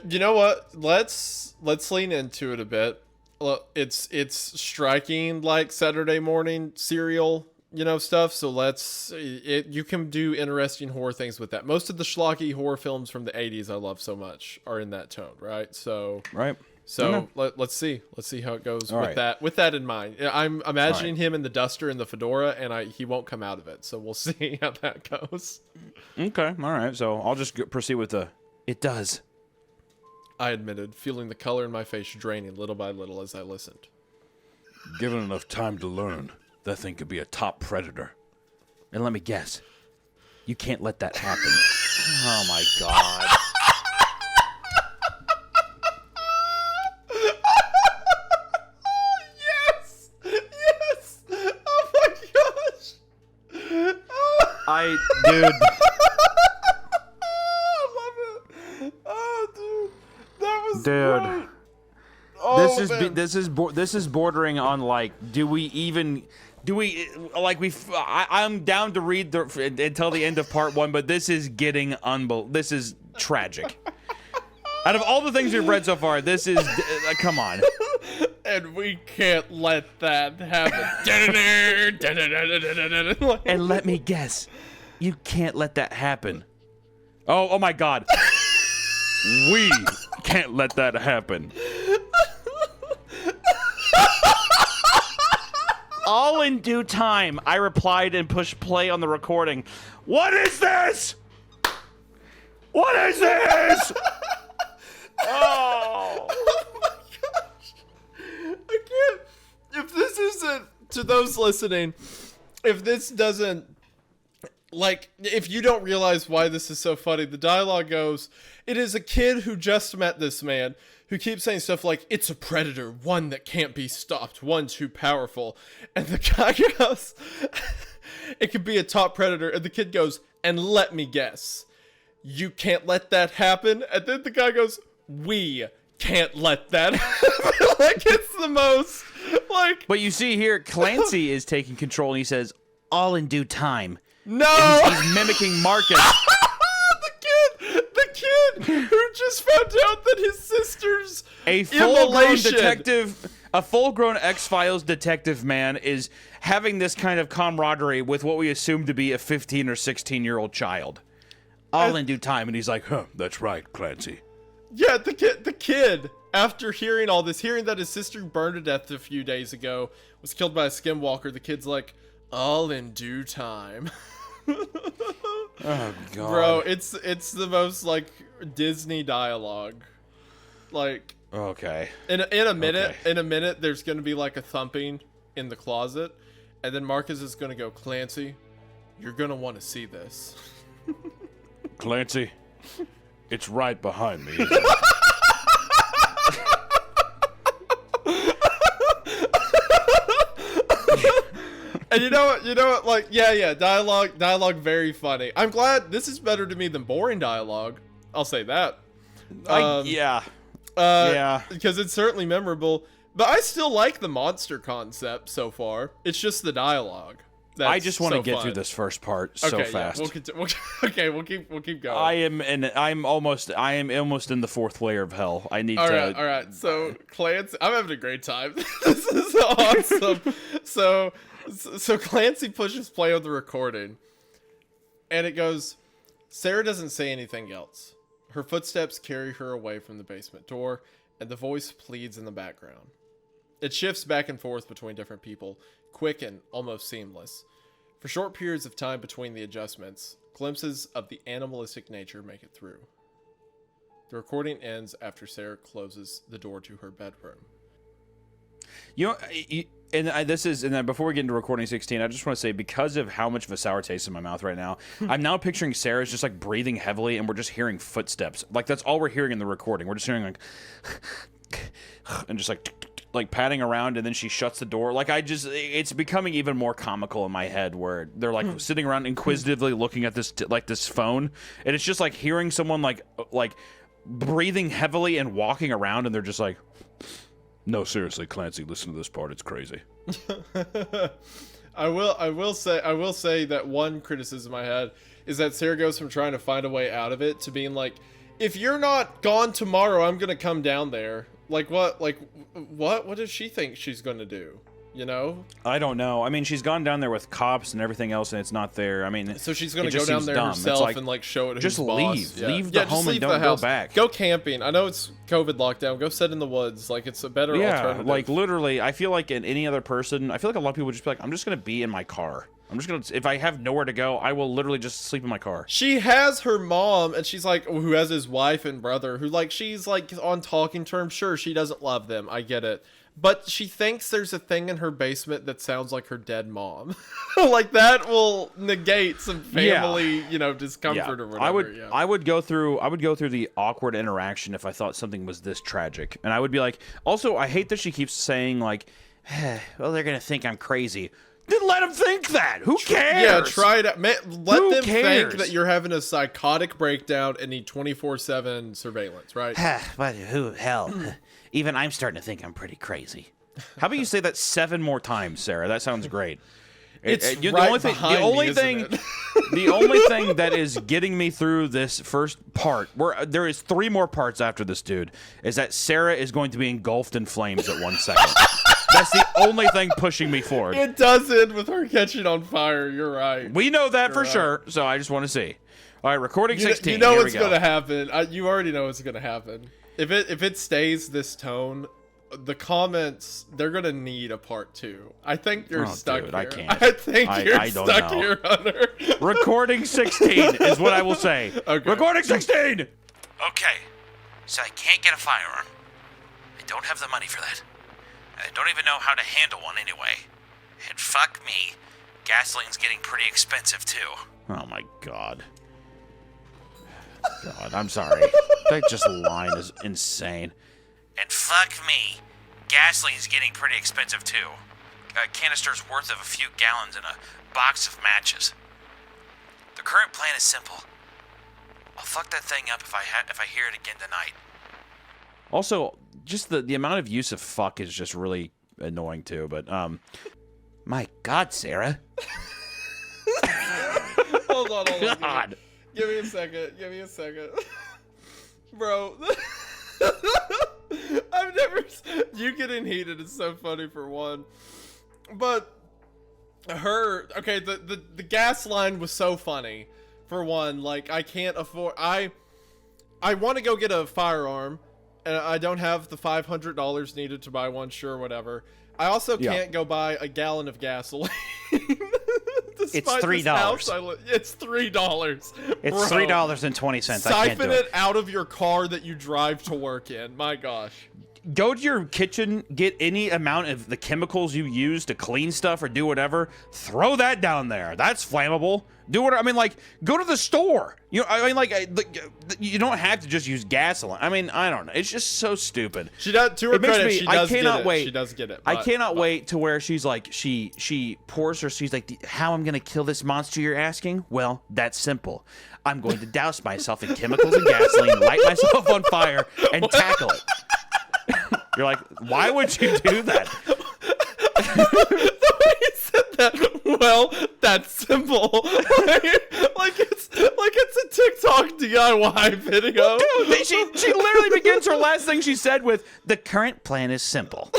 Speaker 2: You know what? Let's lean into it a bit. Look, it's striking like Saturday morning serial stuff. So you can do interesting horror things with that. Most of the schlocky horror films from the 80s I love so much are in that tone, right? So
Speaker 1: Right.
Speaker 2: So let's see how it goes
Speaker 1: All
Speaker 2: with
Speaker 1: right.
Speaker 2: that. With that in mind, I'm imagining him in the duster and the fedora, and he won't come out of it. So we'll see how that goes.
Speaker 1: Okay. All right. So I'll just proceed with the. It does.
Speaker 2: I admitted, feeling the color in my face draining little by little as I listened.
Speaker 4: Given enough time to learn, that thing could be a top predator.
Speaker 1: And let me guess. You can't let that happen. Oh my god.
Speaker 2: Yes! Oh my gosh!
Speaker 1: Dude.
Speaker 2: I love it. Oh, dude, that was
Speaker 1: Dude.
Speaker 2: great. Oh,
Speaker 1: This is bordering on like, I'm down to read until the end of part 1, but this is getting this is tragic. Out of all the things we've read so far, this is come on.
Speaker 2: And we can't let that happen.
Speaker 1: And let me guess, you can't let that happen. Oh my god. We can't let that happen. All in due time, I replied and pushed play on the recording. What is this? What is this? Oh.
Speaker 2: Oh my gosh. I can't. If this isn't, to those listening, if this doesn't, if you don't realize why this is so funny, the dialogue goes, it is a kid who just met this man who keeps saying stuff like, it's a predator, one that can't be stopped, one too powerful. And the guy goes, it could be a top predator. And the kid goes, and let me guess, you can't let that happen? And then the guy goes, we can't let that happen. It's the most,
Speaker 1: But you see here, Clancy is taking control and he says, all in due time.
Speaker 2: no!
Speaker 1: And he's mimicking Marcus.
Speaker 2: The kid who just found out that his sister's
Speaker 1: A full-grown
Speaker 2: immolation.
Speaker 1: detective, a full-grown X-Files detective man is having this kind of camaraderie with what we assume to be a 15 or 16-year-old child. All in due time, and he's like, huh,
Speaker 4: That's right, Clancy.
Speaker 2: Yeah, the kid, after hearing all this, hearing that his sister burned to death a few days ago, was killed by a skinwalker, the kid's like, all in due time.
Speaker 1: oh, God.
Speaker 2: Bro, it's the most, Disney dialogue.
Speaker 1: Okay.
Speaker 2: In a minute,
Speaker 1: Okay.
Speaker 2: there's gonna be, a thumping in the closet, and then Marcus is gonna go, Clancy, you're gonna want to see this.
Speaker 4: Clancy, it's right behind me. Isn't it?
Speaker 2: And you know what, dialogue very funny. I'm glad this is better to me than boring dialogue. I'll say that.
Speaker 1: Yeah. Yeah.
Speaker 2: Because it's certainly memorable, but I still like the monster concept so far. It's just the dialogue.
Speaker 1: I just want to
Speaker 2: so
Speaker 1: get
Speaker 2: fun.
Speaker 1: through this first part so
Speaker 2: Okay,
Speaker 1: fast.
Speaker 2: Yeah, we'll keep going.
Speaker 1: I am almost in the fourth layer of hell. I need
Speaker 2: All
Speaker 1: to.
Speaker 2: right. So Clancy, I'm having a great time. This is awesome. So Clancy pushes play on the recording, and it goes. Sarah doesn't say anything else. Her footsteps carry her away from the basement door, and the voice pleads in the background. It shifts back and forth between different people, quick and almost seamless. For short periods of time between the adjustments, glimpses of the animalistic nature make it through. The recording ends after Sarah closes the door to her bedroom.
Speaker 1: And then before we get into recording 16, I just want to say, because of how much of a sour taste in my mouth right now, I'm now picturing Sarah's just breathing heavily, and we're just hearing footsteps. That's all we're hearing in the recording. We're just hearing and just patting around, and then she shuts the door. It's becoming even more comical in my head, where they're sitting around inquisitively looking at this this phone, and it's just hearing someone breathing heavily and walking around, and they're just like,
Speaker 4: No, seriously, Clancy, listen to this part. It's crazy.
Speaker 2: I will say that one criticism I had is that Sarah goes from trying to find a way out of it to being like, if you're not gone tomorrow, I'm gonna come down there. What does she think she's gonna do? You know?
Speaker 1: I don't know. I mean, she's gone down there with cops and everything else, and it's not there. I mean,
Speaker 2: So she's gonna
Speaker 1: it
Speaker 2: go
Speaker 1: just
Speaker 2: down
Speaker 1: seems
Speaker 2: there
Speaker 1: dumb.
Speaker 2: herself
Speaker 1: It's like,
Speaker 2: and like show it.
Speaker 1: just
Speaker 2: who's
Speaker 1: leave.
Speaker 2: boss. Yeah.
Speaker 1: Leave the
Speaker 2: Yeah, just
Speaker 1: home and
Speaker 2: leave
Speaker 1: don't
Speaker 2: the
Speaker 1: go
Speaker 2: house.
Speaker 1: back.
Speaker 2: Go camping. I know it's COVID lockdown. Go sit in the woods. Like it's a better alternative.
Speaker 1: Like literally, I feel like in any other person, I feel like a lot of people would just be like, I'm just gonna be in my car. I'm just gonna, if I have nowhere to go, I will literally just sleep in my car.
Speaker 2: She has her mom, and she's like, who has his wife and brother, who like she's like on talking terms. Sure, she doesn't love them. I get it. But she thinks there's a thing in her basement that sounds like her dead mom. Like that will negate some family, discomfort or whatever.
Speaker 1: I would go through the awkward interaction if I thought something was this tragic. And I would be like, also, I hate that she keeps saying like, well, they're going to think I'm crazy. Then let them think that. Who cares?
Speaker 2: Yeah, try it out. Let them
Speaker 1: cares?
Speaker 2: think that you're having a psychotic breakdown and need 24/7 surveillance, right?
Speaker 5: But hell, even I'm starting to think I'm pretty crazy.
Speaker 1: How about you say that 7 more times, Sarah? That sounds great.
Speaker 2: It's
Speaker 1: the
Speaker 2: right
Speaker 1: only thing,
Speaker 2: behind
Speaker 1: the only
Speaker 2: me,
Speaker 1: thing,
Speaker 2: isn't it?
Speaker 1: the only thing that is getting me through this first part, where there is 3 more parts after this dude, is that Sarah is going to be engulfed in flames at 1 second. That's the only thing pushing me forward.
Speaker 2: It does end with her catching on fire. You're right.
Speaker 1: We know that for sure, so I just want to see. All right, recording 16.
Speaker 2: You know
Speaker 1: Here
Speaker 2: what's
Speaker 1: we go.
Speaker 2: going to happen. You already know what's going to happen. If it stays this tone, the comments, they're going to need a part 2. I think you're stuck
Speaker 1: dude,
Speaker 2: here.
Speaker 1: I can't.
Speaker 2: I think you're
Speaker 1: I don't
Speaker 2: stuck
Speaker 1: know.
Speaker 2: here, Hunter.
Speaker 1: Recording 16 is what I will say.
Speaker 2: Okay.
Speaker 1: Recording 16!
Speaker 3: Okay, so I can't get a firearm. I don't have the money for that. And I don't even know how to handle one anyway. And fuck me, gasoline's getting pretty expensive too.
Speaker 1: Oh my god. God, I'm sorry. That just line is insane.
Speaker 3: And fuck me, gasoline's getting pretty expensive too. A canister's worth of a few gallons and a box of matches. The current plan is simple. I'll fuck that thing up if I hear it again tonight.
Speaker 1: Also, just the amount of use of fuck is just really annoying too, but
Speaker 5: My God, Sarah.
Speaker 2: Hold on.
Speaker 1: God.
Speaker 2: Give me a second. Bro. I've never... You getting heated is so funny for one. But her... Okay, the gas line was so funny. For one, like, I can't afford... I want to go get a firearm, and I don't have the $500 needed to buy one, sure, whatever. I also can't go buy a gallon of gasoline.
Speaker 5: It's $3.
Speaker 2: It's $3.
Speaker 5: It's
Speaker 2: Bro.
Speaker 5: $3.20. I can't do
Speaker 2: Siphon it out of your car that you drive to work in. My gosh.
Speaker 1: Go to your kitchen, get any amount of the chemicals you use to clean stuff or do whatever, throw that down there. That's flammable. Do what I mean, like, go to the store. You don't have to just use gasoline. I mean, I don't know. It's just so stupid.
Speaker 2: She does, to her
Speaker 1: It makes
Speaker 2: credit,
Speaker 1: me-
Speaker 2: she
Speaker 1: I
Speaker 2: does
Speaker 1: cannot
Speaker 2: get it.
Speaker 1: wait.
Speaker 2: She does get it.
Speaker 1: I cannot wait to where she's like, she pours her, she's like, how I'm going to kill this monster you're asking? Well, that's simple. I'm going to douse myself in chemicals and gasoline, light myself on fire, and tackle it. You're like, why would you do that?
Speaker 2: The way he said that, well, that's simple. like it's a TikTok DIY video.
Speaker 1: Dude, she literally begins her last thing she said with, the current plan is simple.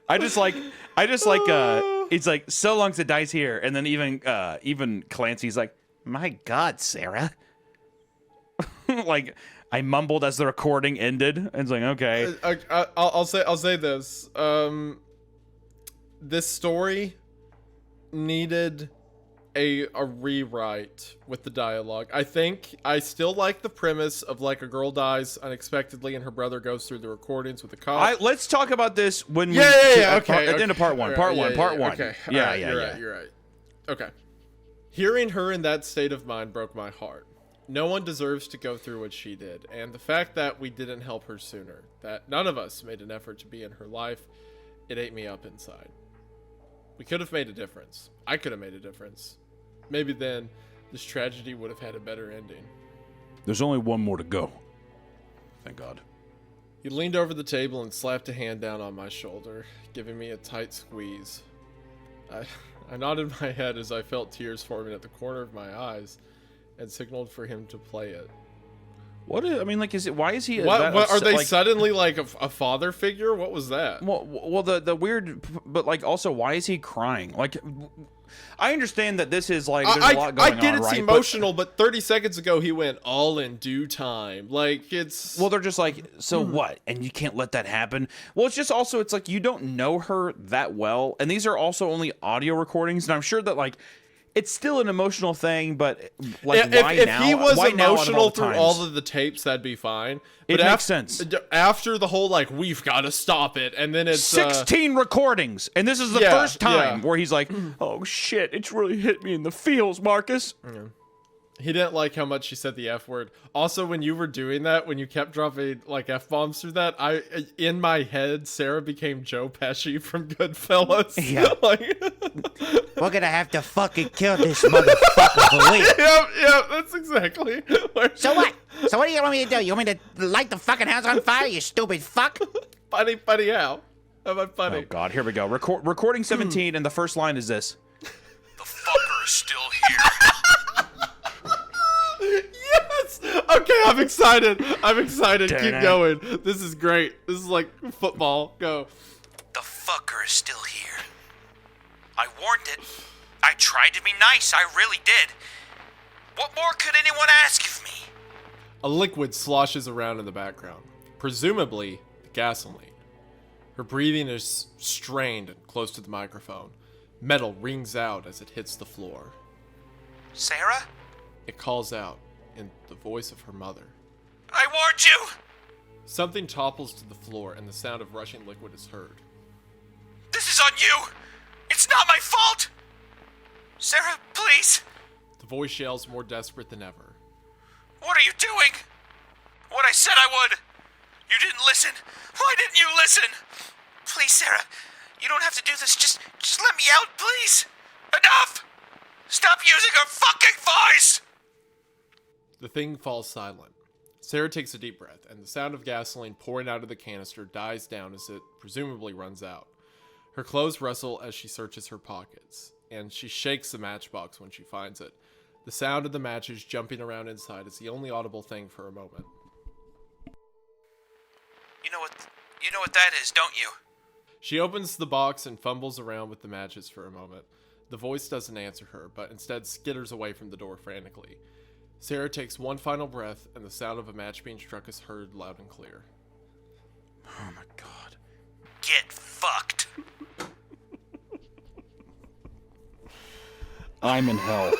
Speaker 1: I just like it's like, so long as it dies here, and then even Clancy's like, my God, Sarah. Like, I mumbled as the recording ended, and it's like, okay.
Speaker 2: I'll say this. This story needed a rewrite with the dialogue. I think I still like the premise of like a girl dies unexpectedly and her brother goes through the recordings with the cop.
Speaker 1: Let's talk about this when we
Speaker 2: Okay.
Speaker 1: at the end of part one. Part one.
Speaker 2: Okay.
Speaker 1: Yeah.
Speaker 2: You're right. Okay. Hearing her in that state of mind broke my heart. No one deserves to go through what she did, and the fact that we didn't help her sooner, that none of us made an effort to be in her life, it ate me up inside. We could have made a difference. I could have made a difference. Maybe then this tragedy would have had a better ending.
Speaker 4: There's only one more to go. Thank God.
Speaker 2: He leaned over the table and slapped a hand down on my shoulder, giving me a tight squeeze. I nodded my head as I felt tears forming at the corner of my eyes and signaled for him to play it.
Speaker 1: What is, I mean, like, is it? Why is he?
Speaker 2: What
Speaker 1: that
Speaker 2: are
Speaker 1: upset?
Speaker 2: they
Speaker 1: Like,
Speaker 2: suddenly like a father figure? What was that?
Speaker 1: Well, the weird, but like, also, why is he crying? Like, I understand that this is like there's a lot going on,
Speaker 2: I get it's
Speaker 1: right?
Speaker 2: emotional, but 30 seconds ago he went all in due time. Like it's
Speaker 1: Well, they're just like, so what? And you can't let that happen. Well, it's just also, it's like you don't know her that well, and these are also only audio recordings, and I'm sure that like it's still an emotional thing, but like why
Speaker 2: if
Speaker 1: now?
Speaker 2: he was
Speaker 1: Why now out of
Speaker 2: emotional
Speaker 1: all the
Speaker 2: through
Speaker 1: times?
Speaker 2: all of the tapes, that'd be fine.
Speaker 1: It
Speaker 2: But
Speaker 1: makes sense.
Speaker 2: After the whole like we've got to stop it, and then it's
Speaker 1: 16 recordings, and this is the
Speaker 2: Yeah,
Speaker 1: first time
Speaker 2: yeah.
Speaker 1: where he's like, "Oh shit, it's really hit me in the feels, Marcus."
Speaker 2: He didn't like how much she said the F word. Also, when you were doing that, when you kept dropping like F bombs through that, in my head, Sarah became Joe Pesci from Goodfellas.
Speaker 5: Yeah.
Speaker 2: Like,
Speaker 5: We're gonna have to fucking kill this motherfucker for real.
Speaker 2: yep, that's exactly.
Speaker 5: So what? So what do you want me to do? You want me to light the fucking house on fire, you stupid fuck?
Speaker 2: Funny, how? How about funny?
Speaker 1: Oh god, here we go. Recording 17, and the first line is this.
Speaker 3: The fucker is still here.
Speaker 2: Yes! Okay, I'm excited. Keep going. This is great. This is like football. Go.
Speaker 3: The fucker is still here. I warned it. I tried to be nice. I really did. What more could anyone ask of me?
Speaker 2: A liquid sloshes around in the background, presumably gasoline. Her breathing is strained and close to the microphone. Metal rings out as it hits the floor.
Speaker 3: Sarah?
Speaker 2: It calls out in the voice of her mother.
Speaker 3: I warned you!
Speaker 2: Something topples to the floor and the sound of rushing liquid is heard.
Speaker 3: This is on you! It's not my fault! Sarah, please!
Speaker 2: The voice yells more desperate than ever.
Speaker 3: What are you doing? What I said I would! You didn't listen! Why didn't you listen? Please, Sarah, you don't have to do this. Just let me out, please! Enough! Stop using her fucking voice!
Speaker 2: The thing falls silent. Sarah takes a deep breath, and the sound of gasoline pouring out of the canister dies down as it presumably runs out. Her clothes rustle as she searches her pockets, and she shakes the matchbox when she finds it. The sound of the matches jumping around inside is the only audible thing for a moment.
Speaker 3: You know what that is, don't you?
Speaker 2: She opens the box and fumbles around with the matches for a moment. The voice doesn't answer her, but instead skitters away from the door frantically. Sarah takes one final breath, and the sound of a match being struck is heard loud and clear.
Speaker 1: Oh my god.
Speaker 3: Get fucked.
Speaker 1: I'm in hell.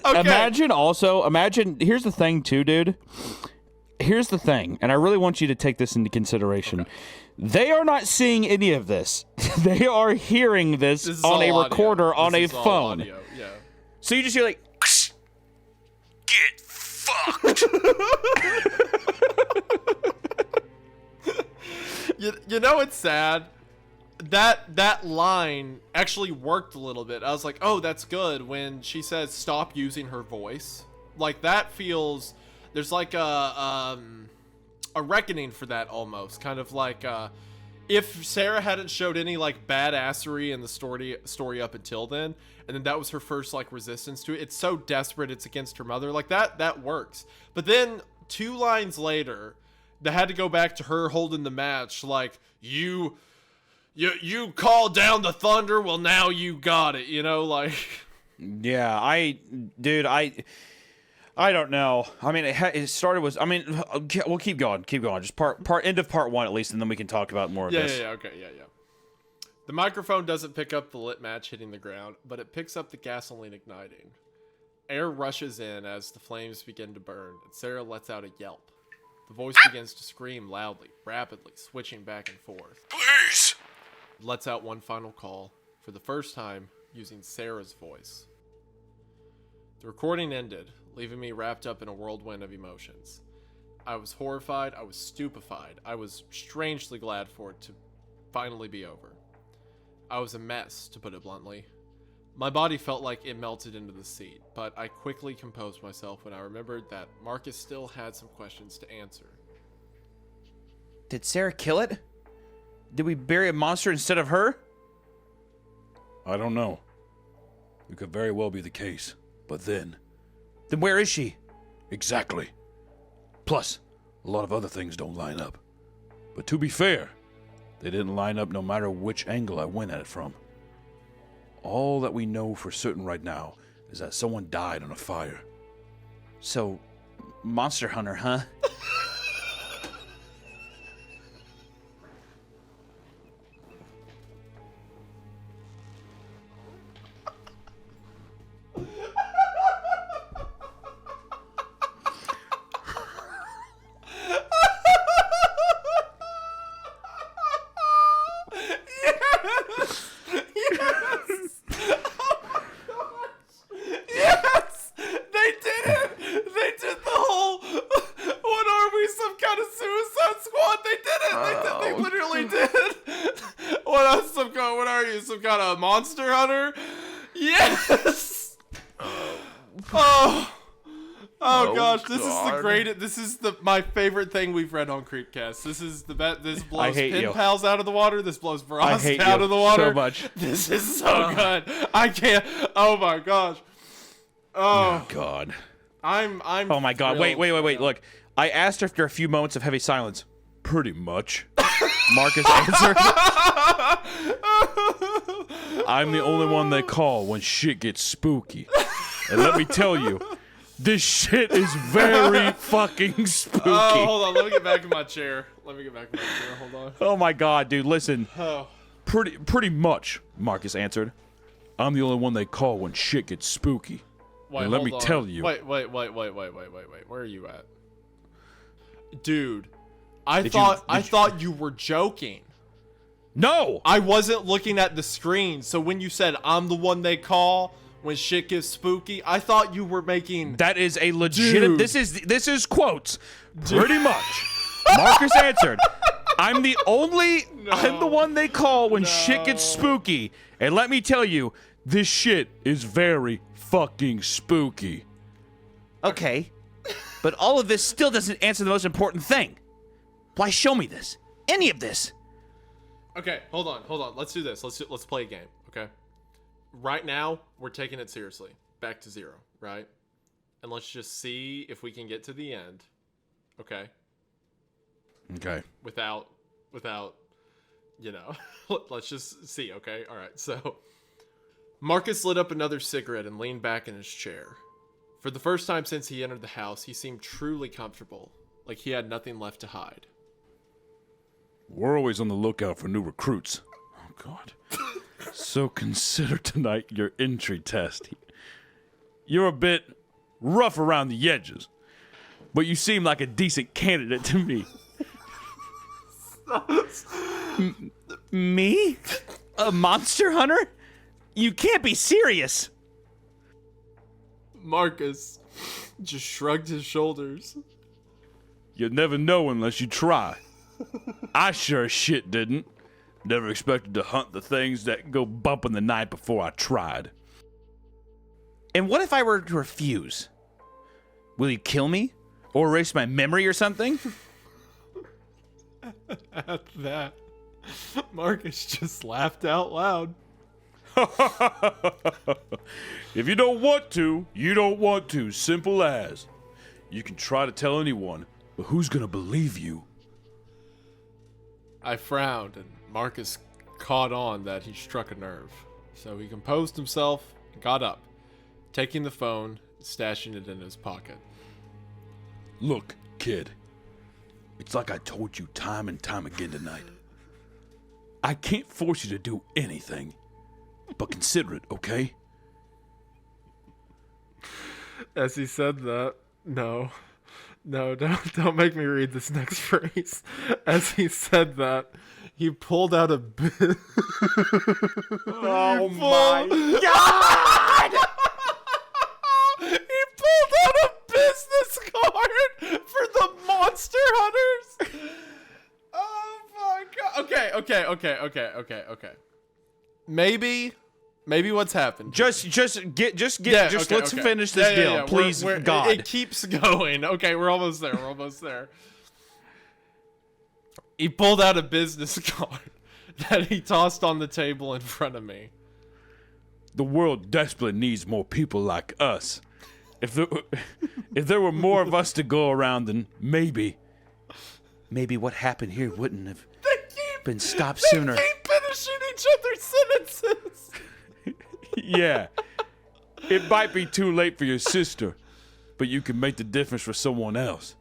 Speaker 2: Okay.
Speaker 1: Imagine, here's the thing too, dude. Here's the thing, and I really want you to take this into consideration. Okay. They are not seeing any of this. They are hearing this on a recorder on a phone.
Speaker 2: Audio. Yeah.
Speaker 1: So you just hear like,
Speaker 3: Get fucked.
Speaker 2: You know it's sad? That line actually worked a little bit. I was like, oh, that's good. When she says stop using her voice, like that feels there's like a reckoning for that almost, kind of like if Sarah hadn't showed any like badassery in the story up until then, and then that was her first like resistance to it. It's so desperate, it's against her mother. Like that works. But then 2 lines later, they had to go back to her holding the match, like you called down the thunder. Well, now you got it. You know, like.
Speaker 1: Yeah, I don't know. I mean, it started with. I mean, we'll keep going. Just end of part 1 at least, and then we can talk about more of this.
Speaker 2: Yeah. Okay. Yeah. The microphone doesn't pick up the lit match hitting the ground, but it picks up the gasoline igniting. Air rushes in as the flames begin to burn, and Sarah lets out a yelp. The voice begins to scream loudly, rapidly, switching back and forth.
Speaker 3: Please.
Speaker 2: Lets out one final call, for the first time using Sarah's voice. The recording ended, leaving me wrapped up in a whirlwind of emotions. I was horrified, I was stupefied, I was strangely glad for it to finally be over. I was a mess, to put it bluntly. My body felt like it melted into the seat, but I quickly composed myself when I remembered that Marcus still had some questions to answer.
Speaker 1: Did Sarah kill it? Did we bury a monster instead of her?
Speaker 4: I don't know. It could very well be the case. But then,
Speaker 1: Then where is she?
Speaker 4: Exactly. Plus, a lot of other things don't line up. But to be fair, they didn't line up no matter which angle I went at it from. All that we know for certain right now is that someone died on a fire.
Speaker 1: So, monster hunter, huh?
Speaker 2: Yes! They did it! They did the whole... What are we, some kind of suicide squad? They did it! They literally did! What are you, some kind of monster hunter? Yes! Oh gosh, this is the greatest. This is my favorite thing we've read on Creepcast. This is the bet. This blows pen pals out of the water. This blows Veronica out of the water.
Speaker 1: So much.
Speaker 2: This is so good. I can't. Oh my gosh. Oh
Speaker 4: God.
Speaker 2: I'm.
Speaker 1: Oh my God.
Speaker 2: thrilled.
Speaker 1: Wait. Look, I asked after a few moments of heavy silence. Pretty much. Marcus answered.
Speaker 4: I'm the only one they call when shit gets spooky. And let me tell you, this shit is very fucking spooky.
Speaker 2: Oh, hold on. Let me get back in my chair. Hold on.
Speaker 1: Oh my God, dude, listen.
Speaker 2: Oh.
Speaker 4: Pretty much, Marcus answered. I'm the only one they call when shit gets spooky.
Speaker 2: Wait,
Speaker 4: and let me
Speaker 2: hold on.
Speaker 4: tell you.
Speaker 2: Wait. Where are you at? Dude, I thought you were joking.
Speaker 1: No!
Speaker 2: I wasn't looking at the screen, so when you said I'm the one they call when shit gets spooky, I thought you were making...
Speaker 1: That is a legitimate...
Speaker 2: Dude.
Speaker 1: This is quotes. Pretty much. Marcus answered. I'm the one they call when shit gets spooky. And let me tell you, this shit is very fucking spooky.
Speaker 5: Okay, but all of this still doesn't answer the most important thing. Why show me this? Any of this?
Speaker 2: Okay, hold on. Let's do this. Let's play a game, okay? Right now, we're taking it seriously. Back to 0, right? And let's just see if we can get to the end, okay?
Speaker 4: Okay.
Speaker 2: Without, you know, let's just see, okay? All right, so Marcus lit up another cigarette and leaned back in his chair. For the first time since he entered the house, he seemed truly comfortable, like he had nothing left to hide.
Speaker 4: We're always on the lookout for new recruits. Oh, God. So consider tonight your entry test. You're a bit rough around the edges, but you seem like a decent candidate to me.
Speaker 5: Me? A monster hunter? You can't be serious.
Speaker 2: Marcus just shrugged his shoulders.
Speaker 4: You'll never know unless you try. I sure as shit didn't. Never expected to hunt the things that go bump in the night before I tried.
Speaker 5: And what if I were to refuse? Will you kill me? Or erase my memory or something?
Speaker 2: At that, Marcus just laughed out loud.
Speaker 4: If you don't want to, you don't want to. Simple as. You can try to tell anyone, but who's gonna believe you?
Speaker 2: I frowned, and Marcus caught on that he struck a nerve. So he composed himself and got up, taking the phone and stashing it in his pocket.
Speaker 4: Look, kid. It's like I told you time and time again tonight. I can't force you to do anything, but consider it, okay?
Speaker 2: As he said that, no, don't make me read this next phrase. As he said that, he pulled out a
Speaker 5: Oh my God!
Speaker 2: He pulled out a business card for the Monster Hunters. Oh my God. Okay. Maybe what's happened.
Speaker 1: Let's finish this deal, please, God.
Speaker 2: It keeps going. Okay, we're almost there. He pulled out a business card that he tossed on the table in front of me.
Speaker 4: The world desperately needs more people like us. if there were more of us to go around, then maybe
Speaker 5: Maybe what happened here wouldn't have been stopped sooner.
Speaker 2: They keep finishing each other's sentences.
Speaker 4: yeah, it might be too late for your sister, but you can make the difference for someone else.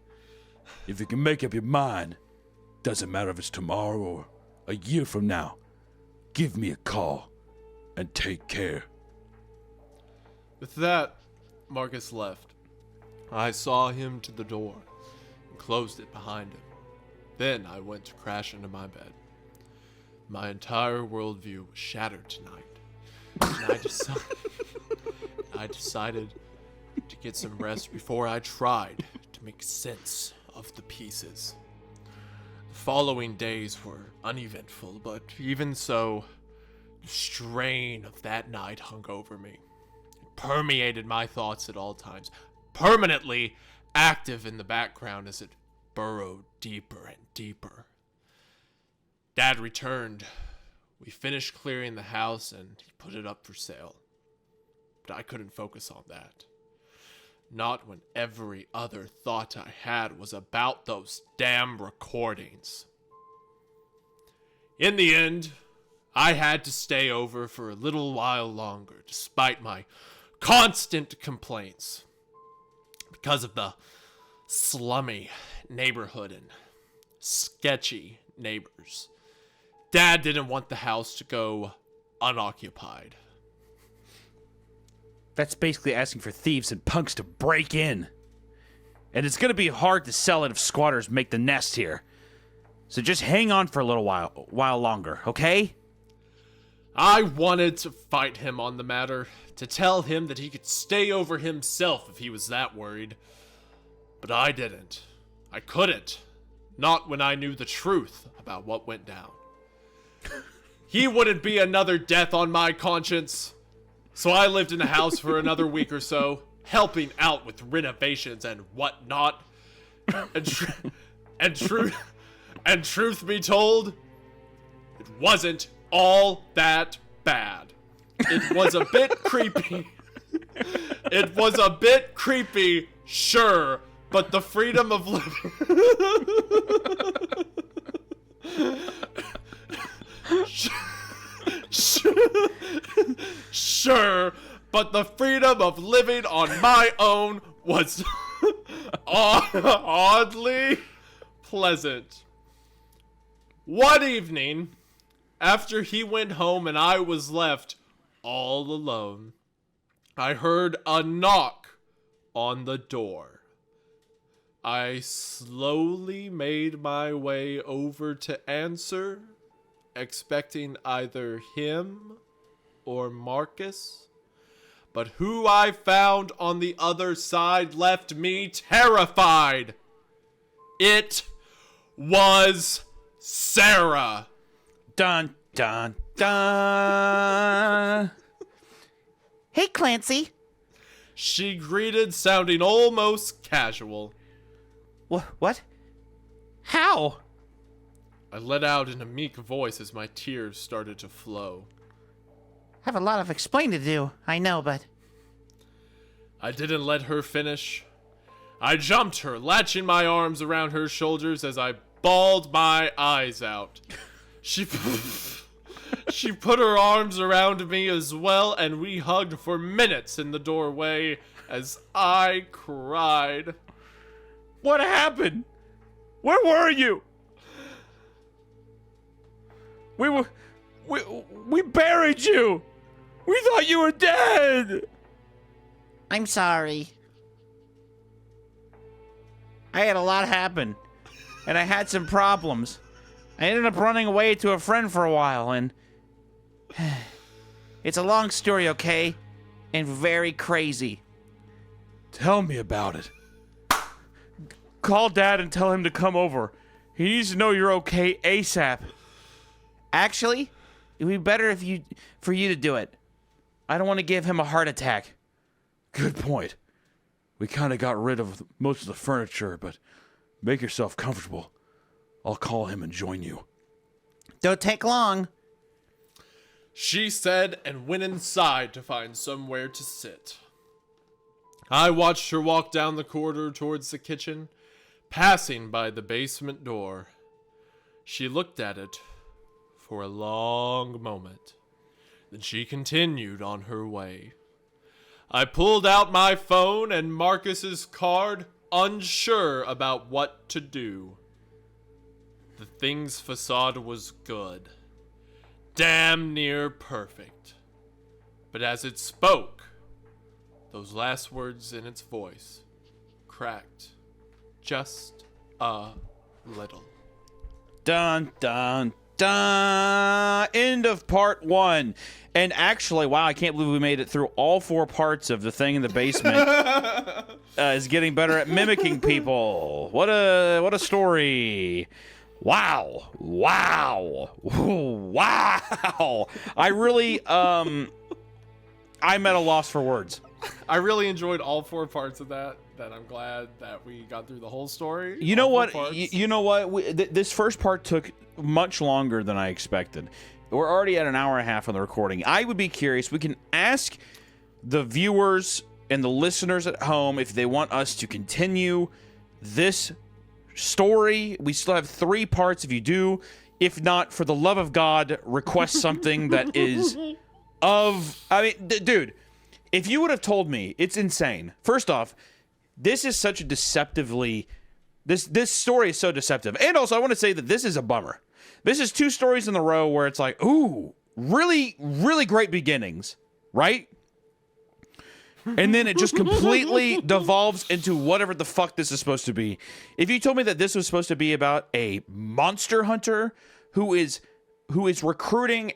Speaker 4: If you can make up your mind, doesn't matter if it's tomorrow or a year from now, give me a call and take care.
Speaker 2: With that, Marcus left. I saw him to the door and closed it behind him. Then I went to crash into my bed. My entire worldview was shattered tonight. And I decided to get some rest before I tried to make sense of the pieces. The following days were uneventful, but even so, the strain of that night hung over me. It permeated my thoughts at all times, permanently active in the background as it burrowed deeper and deeper. Dad returned. We finished clearing the house and he put it up for sale. But I couldn't focus on that. Not when every other thought I had was about those damn recordings. In the end, I had to stay over for a little while longer, despite my constant complaints. Because of the slummy neighborhood and sketchy neighbors. Dad didn't want the house to go unoccupied.
Speaker 5: That's basically asking for thieves and punks to break in. And it's going to be hard to sell it if squatters make the nest here. So just hang on for a little while longer, okay?
Speaker 2: I wanted to fight him on the matter, to tell him that he could stay over himself if he was that worried. But I didn't. I couldn't. Not when I knew the truth about what went down. He wouldn't be another death on my conscience. So I lived in the house for another week or so, helping out with renovations and whatnot. And truth be told, it wasn't all that bad. It was a bit creepy. It was a bit creepy, sure, but the freedom of living... Sure, but the freedom of living on my own was oddly pleasant. One evening, after he went home and I was left all alone, I heard a knock on the door. I slowly made my way over to answer, expecting either him or Marcus, but who I found on the other side left me terrified. It was Sarah.
Speaker 5: Dun, dun, dun. Hey, Clancy.
Speaker 2: She greeted, sounding almost casual.
Speaker 5: What? How?
Speaker 2: I let out in a meek voice as my tears started to flow.
Speaker 5: I have a lot of explaining to do, I know, but...
Speaker 2: I didn't let her finish. I jumped her, latching my arms around her shoulders as I bawled my eyes out. She put her arms around me as well, and we hugged for minutes in the doorway as I cried.
Speaker 4: What happened? Where were you? We buried you. We thought you were dead.
Speaker 5: I'm sorry. I had a lot happen, and I had some problems. I ended up running away to a friend for a while, and... It's a long story, okay? And very crazy.
Speaker 4: Tell me about it. Call Dad and tell him to come over. He needs to know you're okay ASAP.
Speaker 5: Actually, it'd be better for you to do it. I don't want to give him a heart attack.
Speaker 4: Good point. We kind of got rid of most of the furniture, but make yourself comfortable. I'll call him and join you.
Speaker 5: Don't take long.
Speaker 2: She said and went inside to find somewhere to sit. I watched her walk down the corridor towards the kitchen, passing by the basement door. She looked at it for a long moment. Then she continued on her way. I pulled out my phone and Marcus's card, unsure about what to do. The thing's facade was good. Damn near perfect. But as it spoke, those last words in its voice cracked just a little.
Speaker 5: Dun, dun, dun. End of part 1. And actually, wow, I can't believe we made it through all 4 parts of The Thing in the Basement. Is getting better at mimicking people. What a story. Wow. Wow. Wow. I really, I'm at a loss for words.
Speaker 2: I really enjoyed all 4 parts of that I'm glad that we got through the whole story.
Speaker 5: You know what? You know what? This first part took much longer than I expected. We're already at an hour and a half on the recording. I would be curious. We can ask the viewers and the listeners at home if they want us to continue this story. We still have 3 parts if you do. If not, for the love of God, request something that is of... I mean, dude, if you would have told me, it's insane. First off, this is such a deceptively... This story is so deceptive. And also, I want to say that this is a bummer. This is 2 stories in a row where it's like, ooh, really, really great beginnings, right? And then it just completely devolves into whatever the fuck this is supposed to be. If you told me that this was supposed to be about a monster hunter who is recruiting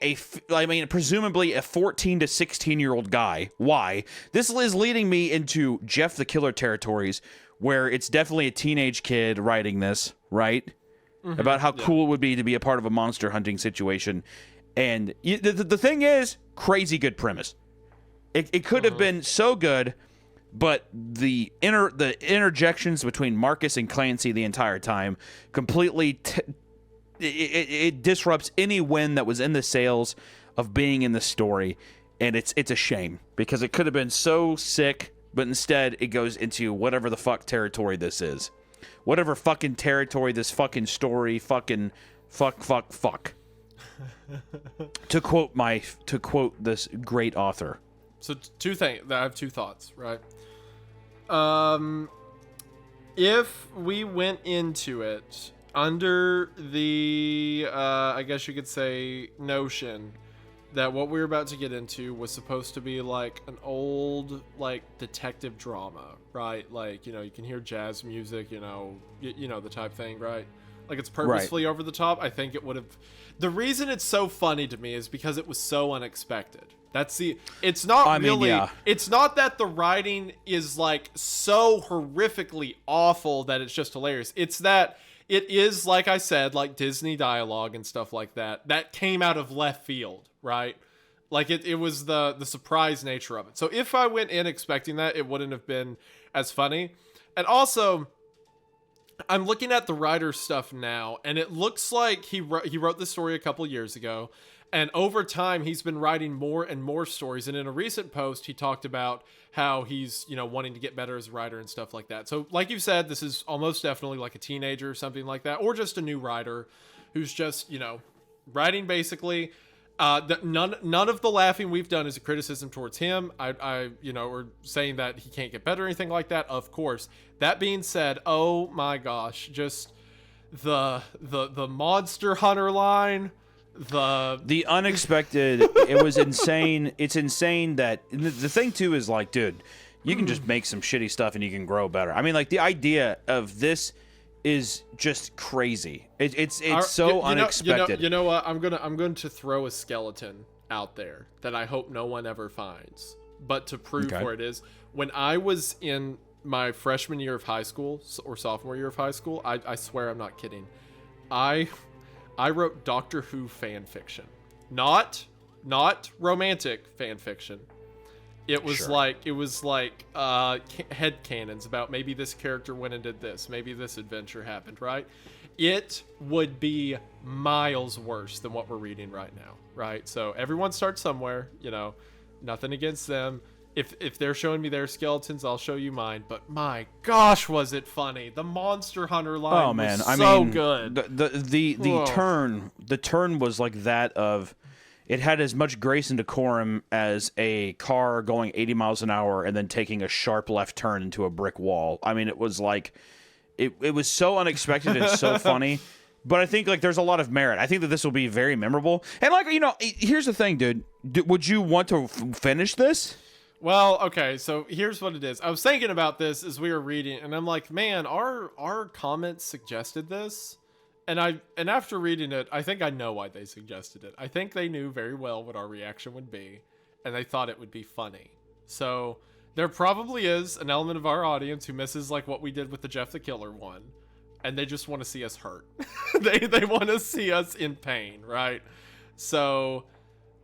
Speaker 5: presumably a 14 to 16-year-old guy. Why? This is leading me into Jeff the Killer territories, where it's definitely a teenage kid writing this, right? Mm-hmm. About how cool it would be to be a part of a monster hunting situation. And the thing is, crazy good premise. It could have been so good, but the interjections between Marcus and Clancy the entire time completely... It disrupts any win that was in the sails of being in the story, and it's a shame because it could have been so sick, but instead it goes into whatever the fuck territory this is, whatever fucking territory this fucking story fucking fuck. to quote this great author.
Speaker 2: So 2 things. I have 2 thoughts, right? If we went into it under the, I guess you could say, notion that what we were about to get into was supposed to be like an old, like, detective drama, right? Like, you can hear jazz music, the type thing, right? Like, it's purposefully over the top. I think it would have... The reason it's so funny to me is because it was so unexpected. It's not it's not that the writing is, like, so horrifically awful that it's just hilarious. It's that... It is, like I said, like Disney dialogue and stuff like that came out of left field, right? Like it was the surprise nature of it. So if I went in expecting that, it wouldn't have been as funny. And also, I'm looking at the writer's stuff now, and it looks like he wrote this story a couple years ago, and over time he's been writing more and more stories. And in a recent post, he talked about how he's, wanting to get better as a writer and stuff like that. So like you said, this is almost definitely like a teenager or something like that, or just a new writer who's just, writing basically. None of the laughing we've done is a criticism towards him. We're saying that he can't get better or anything like that. Of course. That being said, oh my gosh, just the monster hunter line, the
Speaker 5: unexpected. It was insane. It's insane that the thing too is like, dude, you can just make some shitty stuff and you can grow better. I mean, like the idea of this is just crazy. It's so unexpected.
Speaker 2: You know what? I'm going to throw a skeleton out there that I hope no one ever finds. But to prove where it is, when I was in my freshman year of high school or sophomore year of high school, I swear I'm not kidding. I wrote Doctor Who fan fiction, not romantic fan fiction. It was like headcanons about maybe this character went and did this, maybe this adventure happened, right? It would be miles worse than what we're reading right now, right? So everyone starts somewhere, nothing against them. If they're showing me their skeletons, I'll show you mine. But my gosh, was it funny? The Monster Hunter line was so good.
Speaker 5: The turn was like that of, it had as much grace and decorum as a car going 80 miles an hour and then taking a sharp left turn into a brick wall. I mean, it was like, it was so unexpected and so funny. But I think, like, there's a lot of merit. I think that this will be very memorable. And, like, here's the thing, dude. Would you want to finish this?
Speaker 2: Well, okay, so here's what it is. I was thinking about this as we were reading, and I'm like, man, our comments suggested this, and after reading it, I think I know why they suggested it. I think they knew very well what our reaction would be, and they thought it would be funny. So there probably is an element of our audience who misses like what we did with the Jeff the Killer one, and they just want to see us hurt. they want to see us in pain, right? So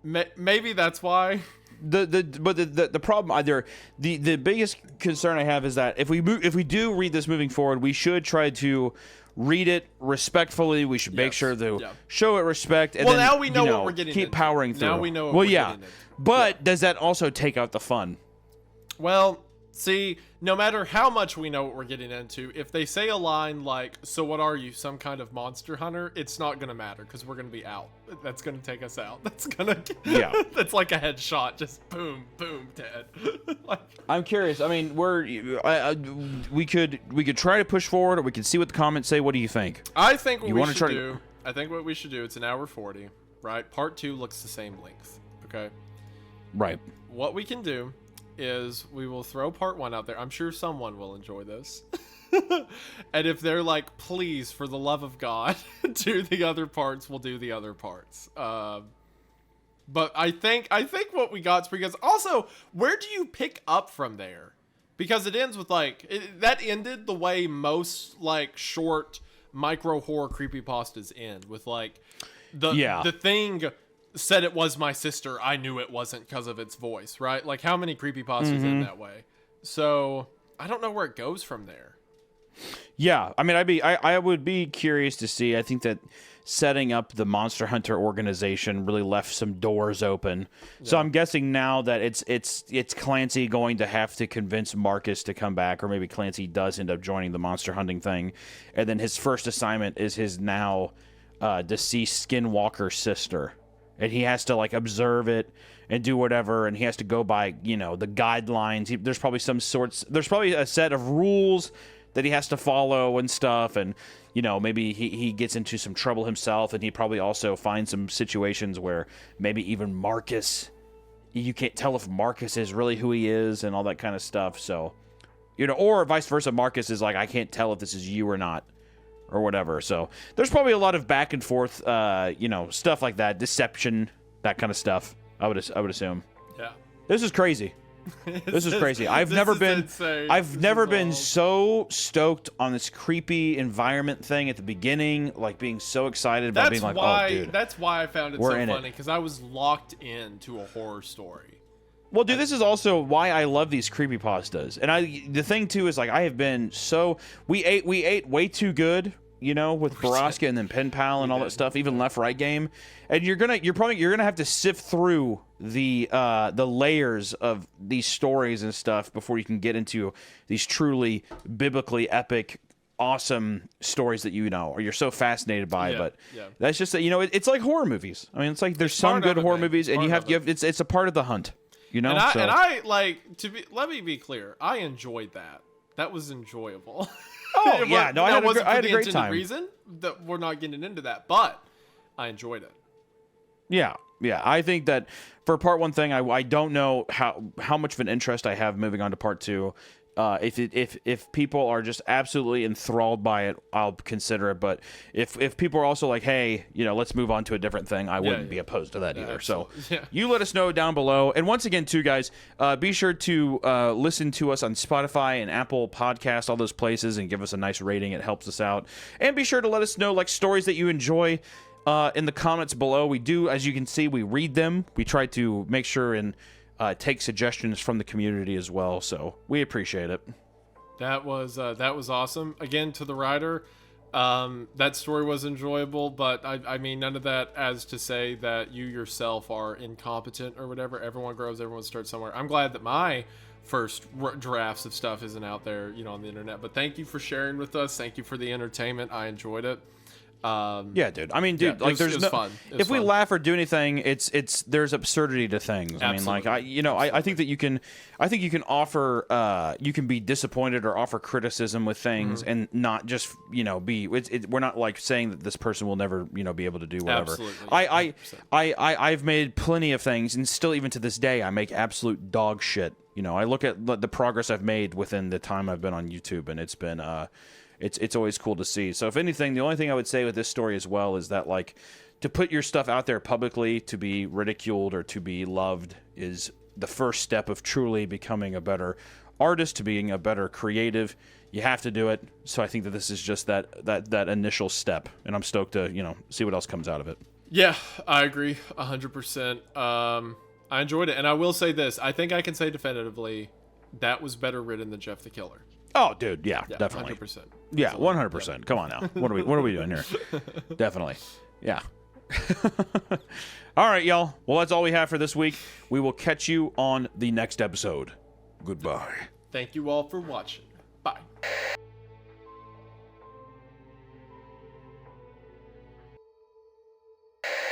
Speaker 2: maybe that's why.
Speaker 5: The problem either the biggest concern I have is that if we do read this moving forward, we should try to read it respectfully. We should make sure to show it respect. And then,
Speaker 2: now we know what we're getting
Speaker 5: keep
Speaker 2: into.
Speaker 5: powering through.
Speaker 2: Now we know what we're getting into.
Speaker 5: But does that also take out the fun?
Speaker 2: Well, see, no matter how much we know what we're getting into, if they say a line like, "So what are you, some kind of monster hunter?" it's not going to matter because we're going to be out. That's going to take us out. That's that's like a headshot. Just boom, boom, dead.
Speaker 5: I'm curious. I mean, we could try to push forward, or we could see what the comments say. What do you think?
Speaker 2: I think what we should do, it's an hour 40, right? Part 2 looks the same length, okay?
Speaker 5: Right.
Speaker 2: What we can do is we will throw part 1 out there. I'm sure someone will enjoy this. And if they're like, please, for the love of God, do the other parts, we'll do the other parts. But I think what we got is because also, where do you pick up from there? Because it ends with like, that ended the way most like short micro horror creepypastas end, with like the thing said it was my sister, I knew it wasn't because of its voice, right? Like, how many creepypastas end that way? So I don't know where it goes from there.
Speaker 5: Yeah, I mean, I would be curious to see. I think that setting up the Monster Hunter organization really left some doors open. Yeah. So I'm guessing now that it's Clancy going to have to convince Marcus to come back, or maybe Clancy does end up joining the monster hunting thing, and then his first assignment is his now deceased skinwalker sister. And he has to like observe it and do whatever, and he has to go by, the guidelines. There's probably a set of rules that he has to follow and stuff, and maybe he gets into some trouble himself, and he probably also finds some situations where maybe even Marcus, you can't tell if Marcus is really who he is and all that kind of stuff. So, or vice versa, Marcus is like, I can't tell if this is you or not, or whatever. So there's probably a lot of back and forth, stuff like that, deception, that kind of stuff. I would assume. Yeah. This is crazy. This is crazy. I've never been so stoked on this creepy environment thing at the beginning, like being so excited about being like, oh, dude.
Speaker 2: That's why I found it so funny, because I was locked into a horror story.
Speaker 5: Well, dude, this is also why I love these creepypastas. And the thing too is like I have been so we ate way too good, with Baraska and then Pen Pal and all that stuff, even Left Right Game. And you're gonna have to sift through the layers of these stories and stuff before you can get into these truly biblically epic, awesome stories that or you're so fascinated by. But that's just that it's like horror movies. I mean, it's like there's some good horror movies, and it's a part of the hunt.
Speaker 2: Let me be clear. I enjoyed that. That was enjoyable.
Speaker 5: Oh yeah, no, I had a great time.
Speaker 2: Reason that we're not getting into that, but I enjoyed it.
Speaker 5: Yeah. I think that for part 1 thing, I don't know how much of an interest I have moving on to part 2. If people are just absolutely enthralled by it, I'll consider it. But if people are also like, hey, let's move on to a different thing, I wouldn't be opposed to that either. Absolutely. So you let us know down below. And once again, too, guys, be sure to listen to us on Spotify and Apple Podcasts, all those places, and give us a nice rating. It helps us out. And be sure to let us know like stories that you enjoy in the comments below. We do, as you can see, we read them. We try to make sure and take suggestions from the community as well, so we appreciate it.
Speaker 2: That was awesome. Again, to the writer, That story was enjoyable, but I mean, none of that as to say that you yourself are incompetent or whatever. Everyone grows, everyone starts somewhere. I'm glad that my first drafts of stuff isn't out there, on the internet. But thank you for sharing with us. Thank you for the entertainment. I enjoyed it.
Speaker 5: Yeah, dude. I mean, dude,
Speaker 2: it
Speaker 5: there's
Speaker 2: was
Speaker 5: no.
Speaker 2: fun. It was
Speaker 5: If we
Speaker 2: fun.
Speaker 5: laugh or do anything, it's there's absurdity to things. I mean, like I think that you can offer, you can be disappointed or offer criticism with things and not just be. We're not like saying that this person will never be able to do whatever.
Speaker 2: Absolutely.
Speaker 5: I've made plenty of things, and still even to this day I make absolute dog shit. I look at the progress I've made within the time I've been on YouTube, and it's been it's always cool to see. So if anything, the only thing I would say with this story as well is that, like, to put your stuff out there publicly to be ridiculed or to be loved is the first step of truly becoming a better artist, to being a better creative. You have to do it. So I think that this is just that initial step, and I'm stoked to see what else comes out of it.
Speaker 2: Yeah, I agree 100%. I enjoyed it, and I will say this: I think I can say definitively that was better written than Jeff the Killer.
Speaker 5: Oh, dude, yeah, definitely.
Speaker 2: 100%.
Speaker 5: Yeah, 100%. Come on now. What are we doing here? Definitely. Yeah. All right, y'all. Well, that's all we have for this week. We will catch you on the next episode. Goodbye.
Speaker 2: Thank you all for watching.